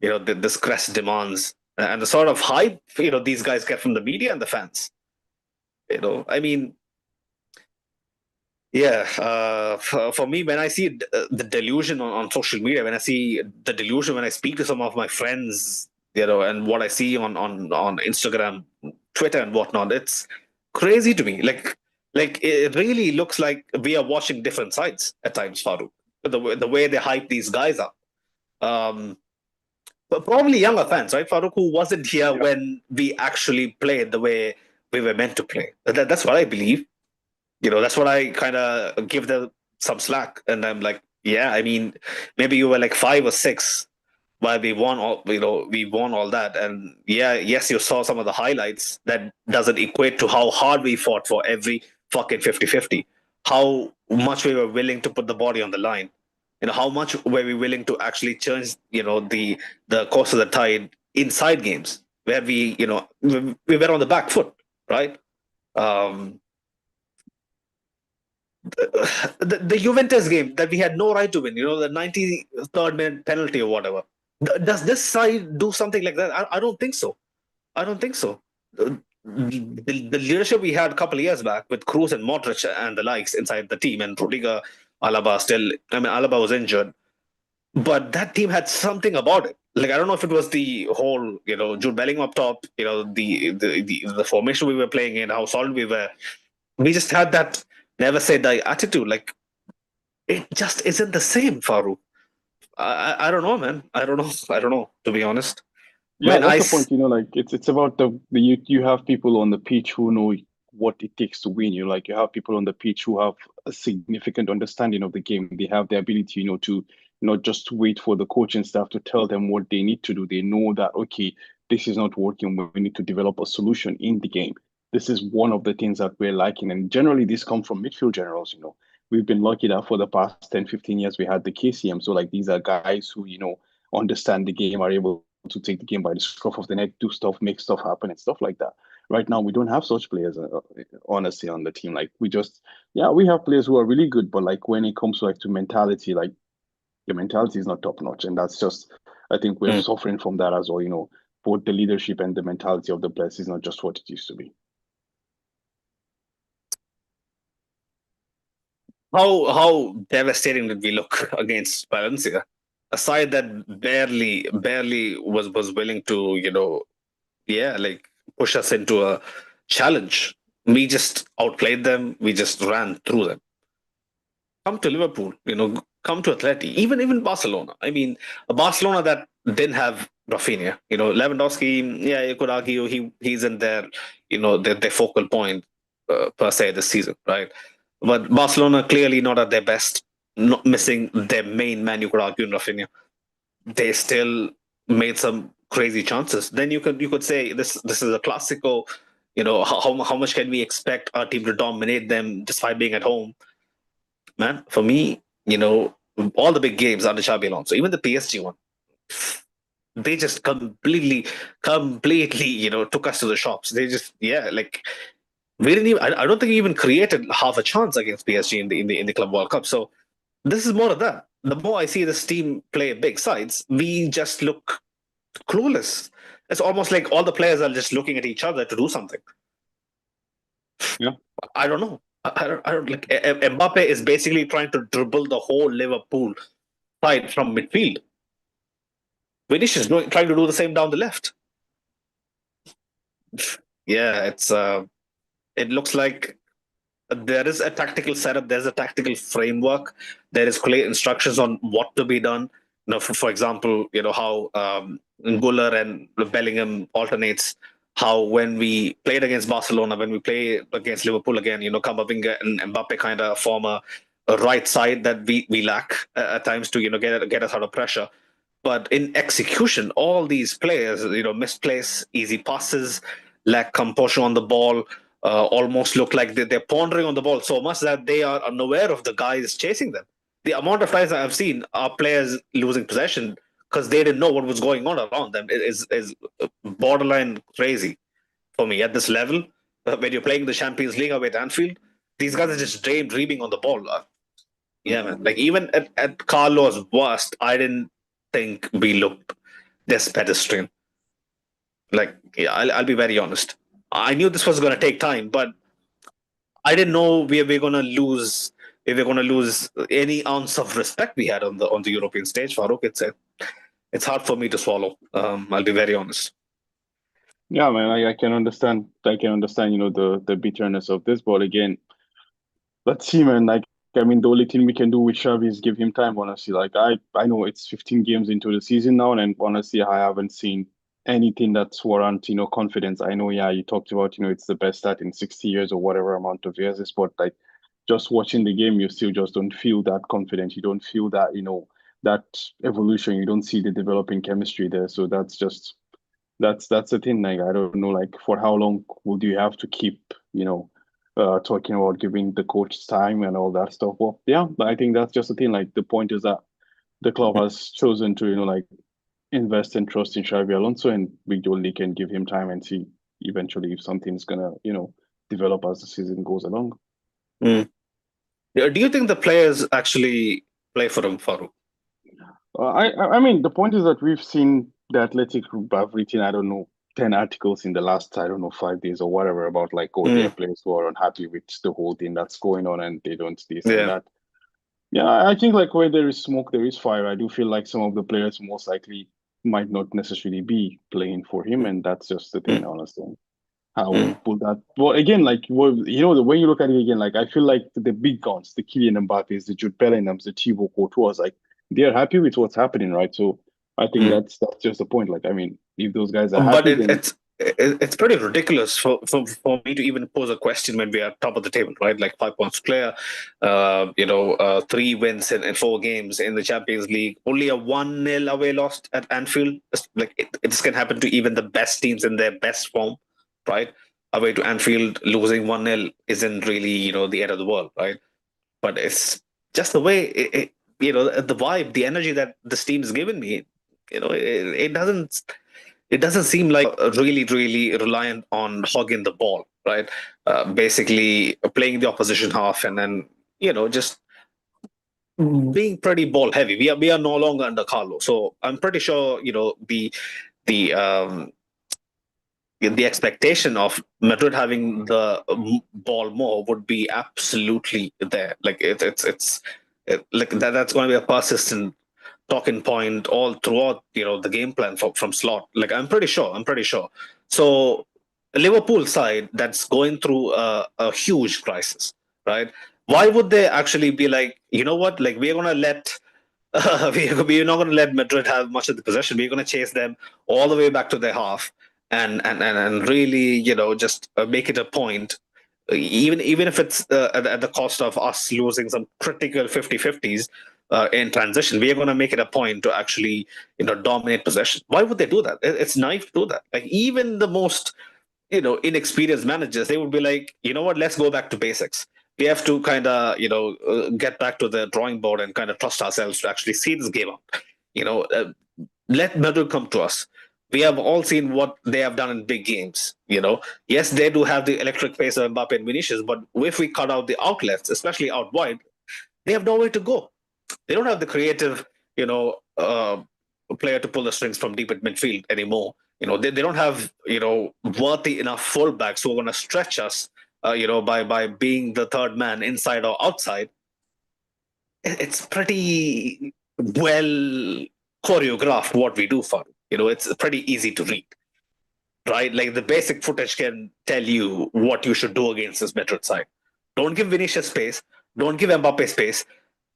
this crest demands, and the sort of hype, these guys get from the media and the fans. I mean, yeah. For me, when I see the delusion on social media, when I see the delusion, when I speak to some of my friends, and what I see on Instagram, Twitter, and whatnot, it's crazy to me. Like it really looks like we are watching different sides at times, Farouk. The way they hype these guys up. But probably younger fans, right, Farouk, who wasn't here Yeah. when we actually played the way we were meant to play. That's what I believe. That's what I kind of give them some slack. And I'm like, yeah, I mean, maybe you were like 5 or 6 while we won all that. And yeah, yes, you saw some of the highlights. That doesn't equate to how hard we fought for every fucking 50-50. How much we were willing to put the body on the line. How much were we willing to actually change, the course of the tide inside games where we were on the back foot, right? Um, the Juventus game that we had no right to win, the 93rd minute penalty or whatever. Does this side do something like that? I don't think so. I don't think so. The leadership we had a couple of years back with Cruz and Modric and the likes inside the team, and Rudiger, Alaba still. I mean, Alaba was injured, but that team had something about it. Like, I don't know if it was the whole, Jude Bellingham up top, the formation we were playing in, how solid we were. We just had that never say die attitude. Like, it just isn't the same, Farouk. I don't know, man. I don't know. I don't know, to be honest. Yeah, Man, that's the point. Like it's about the you have people on the pitch who know what it takes to win. Like you have people on the pitch who have a significant understanding of the game. They have the ability, to not just wait for the coaching staff to tell them what they need to do. They know that okay, this is not working. We need to develop a solution in the game. This is one of the things that we're lacking. And generally this comes from midfield generals. We've been lucky that for the past 10, 15 years we had the KCM. So like these are guys who, understand the game, are able to take the game by the scruff of the neck, do stuff, make stuff happen, and stuff like that. Right now, we don't have such players, honestly, on the team. Like yeah, we have players who are really good, but like when it comes to mentality, like your mentality is not top notch, and that's just, I think we're mm, suffering from that as well. Both the leadership and the mentality of the players is not just what it used to be. how devastating did we look against Valencia? A side that barely was willing to, yeah, like push us into a challenge. We just outplayed them. We just ran through them. Come to Liverpool, come to Atleti, even Barcelona. I mean, a Barcelona that didn't have Rafinha. Lewandowski. Yeah, you could argue he's in their, their focal point per se this season, right? But Barcelona clearly not at their best, not missing their main man. You could argue in Rafinha. They still made some crazy chances. Then you could say this is a classical. How much can we expect our team to dominate them despite being at home? Man, for me, all the big games under Xabi Alonso, even the PSG one, they just completely, took us to the shops. They just, yeah, like we didn't even. I don't think we even created half a chance against PSG in the Club World Cup. So this is more of that. The more I see this team play big sides, we just look clueless. It's almost like all the players are just looking at each other to do something. Yeah. I don't know. I don't like Mbappe is basically trying to dribble the whole Liverpool side from midfield. Vinicius trying to do the same down the left. Yeah, it looks like there is a tactical setup, there's a tactical framework, there is clear instructions on what to be done. For example, how Guller and Bellingham alternates. How when we played against Barcelona, when we play against Liverpool again, Kamavinga and Mbappe kind of form a right side that we lack at times to get us out of pressure. But in execution, all these players, misplace easy passes, lack composure on the ball, almost look like they're pondering on the ball so much that they are unaware of the guys chasing them. The amount of times I've seen are players losing possession because they didn't know what was going on around them is borderline crazy for me at this level. When you're playing the Champions League away at Anfield, these guys are just dreaming on the ball. Yeah, man. Like even at Carlos' worst, I didn't think we looked this pedestrian. Like, yeah, I'll be very honest. I knew this was going to take time, but I didn't know we're going to lose. We were going to lose any ounce of respect we had on the European stage. Farouk, it's hard for me to swallow. I'll be very honest. Yeah, man, I can understand. I can understand, the bitterness of this. But again, let's see, man. Like, I mean, the only thing we can do with Xavi is give him time, honestly. Like, I know it's 15 games into the season now, and honestly, I haven't seen anything that's warrant, confidence. I know, yeah, you talked about, it's the best stat in 60 years or whatever amount of years, but like, just watching the game, you still just don't feel that confident. You don't feel that, that evolution. You don't see the developing chemistry there. So that's the thing. Like, I don't know, like, for how long would you have to keep, talking about giving the coach time and all that stuff? Well, yeah, but I think that's just the thing. Like, the point is that the club has chosen to, like, invest and trust in Xabi Alonso, and we only can give him time and see eventually if something's gonna, develop as the season goes along. Mm. Yeah, do you think the players actually play for him, Farouk? I mean, the point is that we've seen the athletic group have written, I don't know, 10 articles in the last, I don't know, 5 days or whatever about like, oh, their Mm. players who are unhappy with the whole thing that's going on and they don't this and Yeah. that. Yeah, I think like where there is smoke, there is fire. I do feel like some of the players most likely might not necessarily be playing for him, and that's just the thing, Mm. honestly. How Mm. will that? Well, again, like the way you look at it again, like I feel like the big guns, the Kylian Mbappe's, the Jude Bellinghams, the Thibaut Courtois, like they're happy with what's happening, right? So I think Mm. that's just the point. Like, I mean, if those guys are But happy, then it's pretty ridiculous for me to even pose a question when we are top of the table, right? Like 5 points clear, 3 wins in 4 games in the Champions League, only a 1-0 away loss at Anfield. Like this can happen to even the best teams in their best form, right? Away to Anfield, losing 1-0 isn't really the end of the world, right? But it's just the way the vibe, the energy that this team has given me. It doesn't seem like really, really reliant on hogging the ball, right? Basically, playing the opposition half and then just being pretty ball heavy. We are no longer under Carlo, so I'm pretty sure the the expectation of Madrid having the ball more would be absolutely there. Like like that's going to be a persistent talking point all throughout the game plan from Slot. Like I'm pretty sure. So Liverpool side that's going through a huge crisis, right? Why would they actually be like, you know what, like we're gonna let we're not going to let Madrid have much of the possession. We're going to chase them all the way back to their half and really just make it a point, even if it's at the cost of us losing some critical 50-50s in transition. We are going to make it a point to actually dominate possession. Why would they do that? It's naive to do that. Like even the most inexperienced managers, they would be like, you know what, let's go back to basics. We have to kind of get back to the drawing board and kind of trust ourselves to actually see this game out. you know uh, Let Madrid come to us. We have all seen what they have done in big games. Yes, they do have the electric pace of Mbappe and Vinicius, but if we cut out the outlets, especially out wide, they have nowhere to go. They don't have the creative player to pull the strings from deep at midfield anymore. They don't have worthy enough fullbacks who are going to stretch us. By being the third man inside or outside. It's pretty well choreographed what we do for. It's pretty easy to read, right? Like the basic footage can tell you what you should do against this Madrid side. Don't give Vinicius space. Don't give Mbappe space.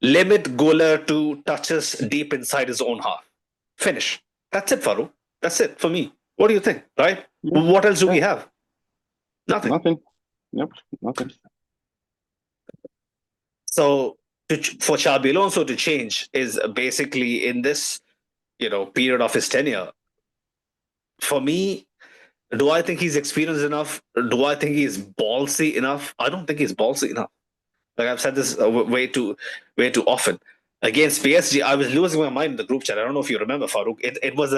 Limit Gola to touches deep inside his own half. Finish. That's it, Farouk. That's it for me. What do you think? Right? yeah, What else do yeah, we have? Nothing. nothing. Yep, nothing. So for Xabi Alonso to change is basically in this period of his tenure. For me, do I think he's experienced enough? Do I think he's ballsy enough? I don't think he's ballsy enough. Like I've said this way too often. Against PSG, I was losing my mind in the group chat. I don't know if you remember, Farouk. It was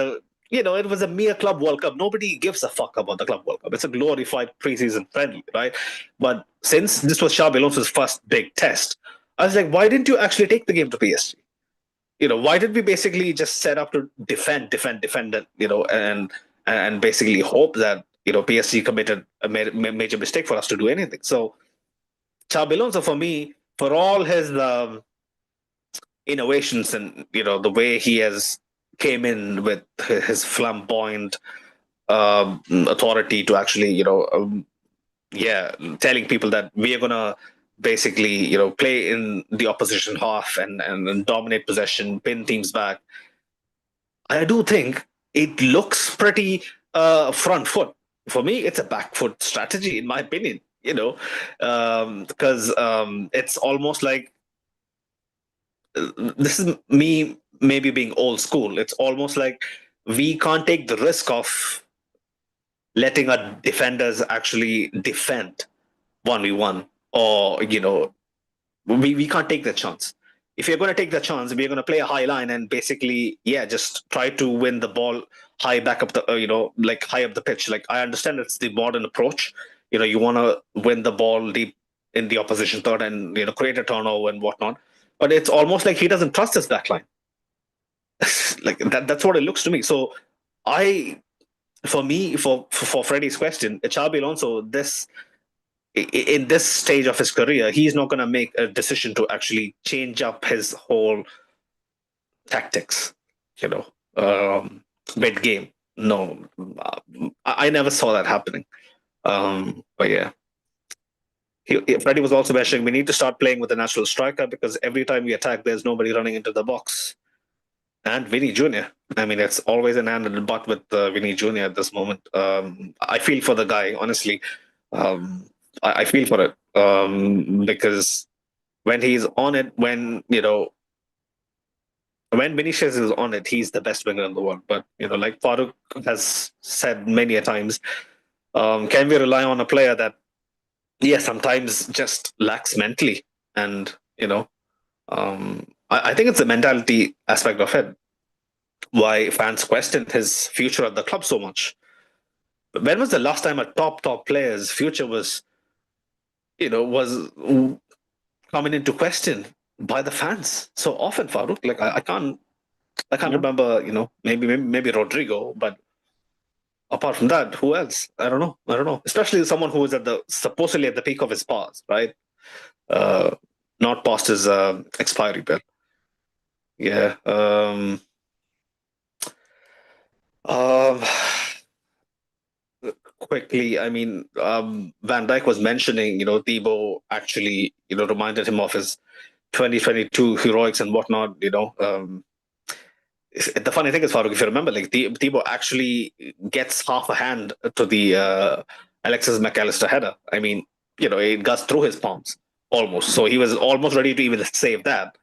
a mere club World Cup. Nobody gives a fuck about the club World Cup. It's a glorified preseason friendly, right? But since this was Xabi Alonso's first big test, I was like, why didn't you actually take the game to PSG? Why did we basically just set up to defend it, and basically hope that PSG committed a major mistake for us to do anything? So Xabi Alonso, for me, for all his innovations and the way he has came in with his flamboyant authority to actually telling people that we are gonna basically play in the opposition half and dominate possession, pin teams back. I do think it looks pretty front foot. For me, it's a back foot strategy, in my opinion. Because it's almost like this is me maybe being old school. It's almost like we can't take the risk of letting our defenders actually defend 1v1, or we can't take that chance. If you're going to take that chance, we're going to play a high line and basically just try to win the ball high back up the like high up the pitch. Like I understand it's the modern approach. You want to win the ball deep in the opposition third and create a turnover and whatnot, but it's almost like he doesn't trust his back line. Like that's what it looks to me. So I for me, for Freddie's question, Xabi Alonso, in this stage of his career, he's not going to make a decision to actually change up his whole tactics, you know, mid game. No, I never saw that happening. But yeah, Freddie was also mentioning we need to start playing with a natural striker because every time we attack, there's nobody running into the box. and Vinny Jr. I mean, it's always an and a but with Vinny Jr. at this moment. I feel for the guy, honestly. Um, I feel for it because when he's on it, when Vinicius is on it, he's the best winger in the world. But like Farooq has said many a times, can we rely on a player that, sometimes just lacks mentally? And I think it's the mentality aspect of it. Why fans questioned his future at the club so much? When was the last time a top player's future was coming into question by the fans so often, Farooq? Like I can't Yeah. remember. Maybe Rodrigo, but apart from that, who else? I don't know. Especially someone who is supposedly at the peak of his powers, right? Uh, Not past his expiry bill. Yeah. Um, Quickly, I mean, Van Dijk was mentioning, Thibaut actually, reminded him of his 2022 heroics and whatnot. The funny thing is, Farooq, if you remember, like Thibaut actually gets half a hand to the Alexis McAllister header. I mean, it goes through his palms almost. So he was almost ready to even save that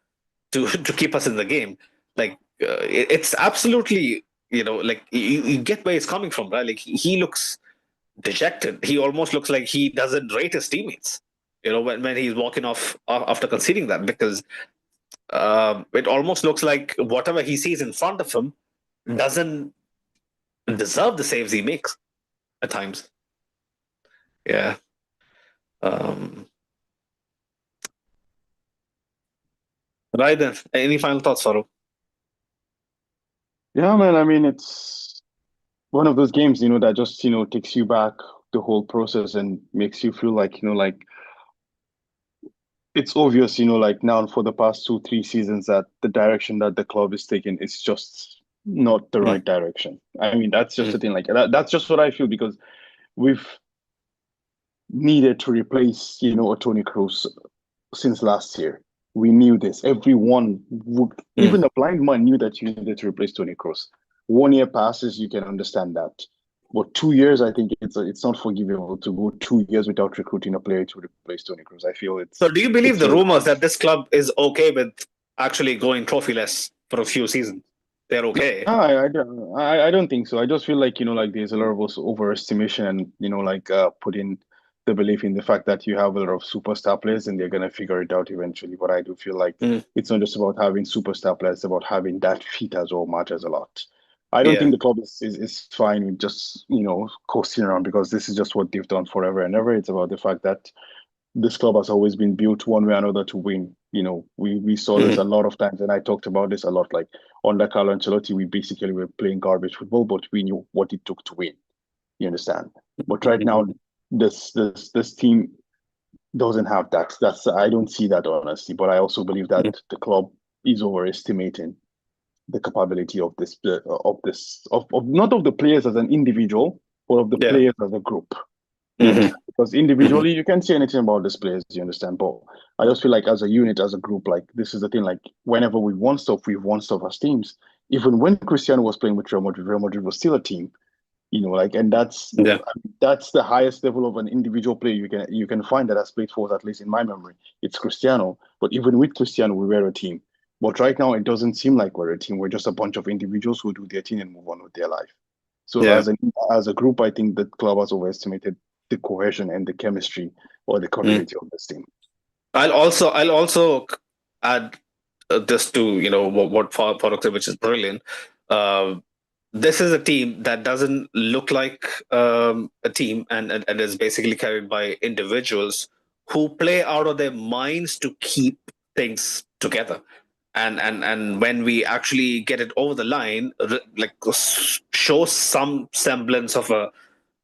to keep us in the game. Like it's absolutely, like you get where he's coming from, right? Like he looks dejected. He almost looks like he doesn't rate his teammates. When he's walking off after conceding that, because it almost looks like whatever he sees in front of him doesn't deserve the saves he makes at times. Yeah. Um, right then. Any final thoughts, Saru? Yeah, man. I mean, it's one of those games, that just, takes you back the whole process and makes you feel like, like it's obvious, like now for the past 2, 3 seasons that the direction that the club is taking is just not the Mm, right direction. I mean, that's just mm, the thing. Like that's just what I feel because we've needed to replace, a Tony Kroos since last year. We knew this. Everyone would, mm. even a blind man knew that you needed to replace Tony Kroos. 1 year passes, you can understand that. But 2 years, I think it's not forgivable to go 2 years without recruiting a player to replace Tony Kroos. I feel So, do you believe it's the very rumors bad. that this club is okay with actually going trophyless for a few seasons? They're okay. No, I don't think so. I just feel like, like there's a lot of also overestimation and, like putting the belief in the fact that you have a lot of superstar players and they're gonna figure it out eventually. But I do feel like Mm, it's not just about having superstar players, it's about having that fit as well matters a lot. I don't yeah. think the club is fine with just, coasting around because this is just what they've done forever and ever. It's about the fact that this club has always been built one way or another to win. We saw this Mm, a lot of times, and I talked about this a lot. Like under Carlo Ancelotti, we basically were playing garbage football, but we knew what it took to win. You understand? But right now, mm, this team doesn't have that. I don't see that honestly, but I also believe that mm. the club is overestimating the capability of not of the players as an individual, but of the Yeah. players as a group. You Hmm. understand? Because Hmm. individually, you can't say anything about these players, you understand? But I just feel like as a unit, as a group, like this is the thing, like whenever we've won stuff as teams. Even when Cristiano was playing with Real Madrid was still a team, like, and Yeah. that's the highest level of an individual player you can find that has played for us, at least in my memory. It's Cristiano. But even with Cristiano, we were a team. But right now, it doesn't seem like we're a team. We're just a bunch of individuals who do their thing and move on with their life. So Yeah. as a group, I think the club has overestimated the cohesion and the chemistry or the Mm. community of this team. I'll also add this to what Farooq said, which is brilliant. Uh, this is a team that doesn't look like a team, and is basically carried by individuals who play out of their minds to keep things together. And when we actually get it over the line, like show some semblance of a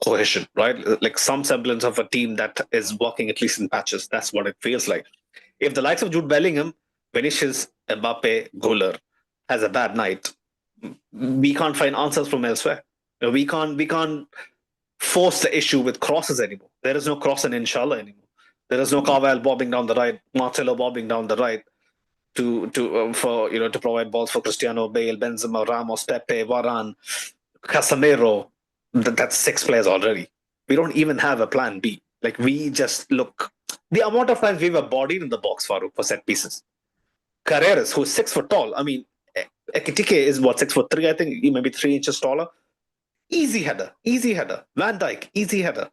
cohesion, right? Like some semblance of a team that is working at least in patches. That's what it feels like. If the likes of Jude Bellingham, Vinicius, Mbappe, Goller has a bad night, we can't find answers from elsewhere. We can't force the issue with crosses anymore. There is no cross in Inshallah anymore. There is no Carval bobbing down the right, Marcelo bobbing down the right. to provide balls for Cristiano, Bale, Benzema, Ramos, Pepe, Varane, Casemiro. That's 6 players already. We don't even have a plan B. Like, we just look the amount of times we were bodied in the box, Farouk, for set pieces. Carreras, who's 6 foot tall. I mean, Ekitike is what, 6'3", I think, maybe 3 inches taller. Easy header, easy header. Van Dijk, easy header.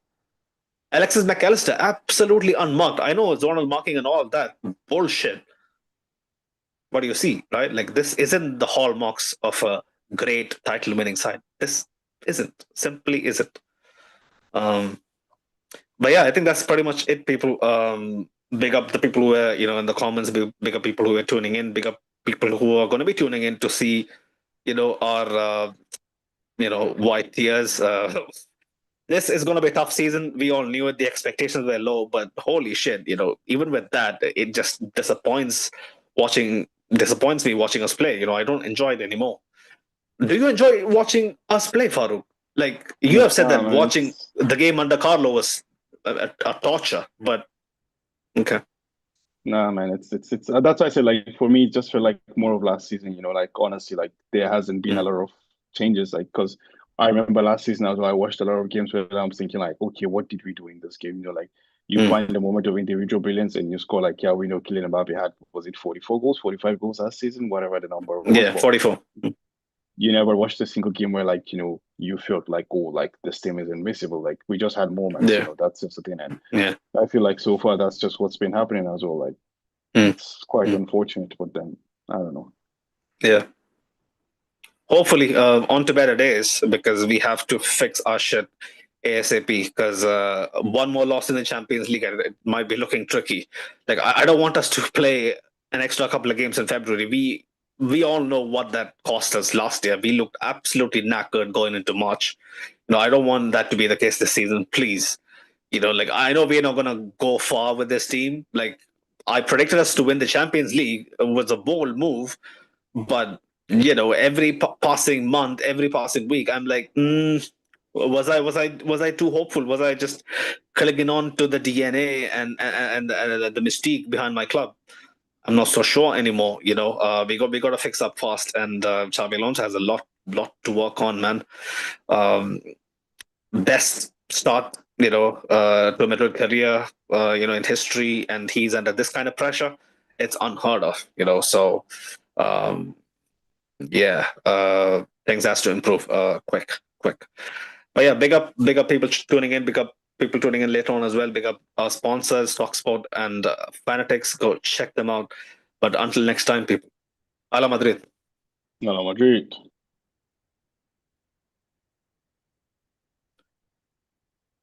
Alexis McAllister, absolutely unmarked. I know zonal marking and all of that. Bullshit. What do you see, right? Like, this isn't the hallmarks of a great title winning side. This isn't. Simply isn't. But yeah, I think that's pretty much it, people. Big up the people who are, in the comments, big up people who are tuning in, big up people who are going to be tuning in to see, our, white tears. This is going to be a tough season. We all knew it. The expectations were low, but holy shit, even with that, it just disappoints me watching us play. I don't enjoy it anymore. Do you enjoy watching us play, Farouk? Like, you have said Nah, that man, watching the game under Carlo was a torture, but okay. nah, man, it's that's why I said, like, for me, it just felt like more of last season. Like, honestly, like, there hasn't been a lot of changes. Like, because I remember last season as well, I watched a lot of games where I'm thinking, like, okay, what did we do in this game? Like, you find a moment of individual brilliance and you score. Like, yeah, we know Kylian Mbappe had, was it 44 goals, 45 goals last season, whatever the number was. Yeah, 44. You never watched a single game where, like, you felt like, oh, like, this team is invincible. Like, we just had moments. Yeah. That's just the thing. And Yeah. I feel like so far that's just what's been happening as well. Like, it's quite unfortunate, but then I don't know. Yeah. Hopefully, on to better days, because we have to fix our shit ASAP. Because one more loss in the Champions League, it might be looking tricky. Like, I don't want us to play an extra couple of games in February. We all know what that cost us last year. We looked absolutely knackered going into March. I don't want that to be the case this season. Please, like, I know we're not going to go far with this team. Like, I predicted us to win the Champions League. It was a bold move, but every passing month, every passing week, I'm like, was I too hopeful? Was I just clinging on to the DNA and the mystique behind my club? I'm not so sure anymore. We got to fix up fast, and Xabi Alonso has a lot to work on, man. Best start, to a Madrid career, in history, and he's under this kind of pressure. It's unheard of, So, yeah, things has to improve quick. But yeah, big up people tuning in, big up people tuning in later on as well, big up our sponsors, Talksport and Fanatics. Go check them out. But until next time, people, Ala Madrid. No, Madrid.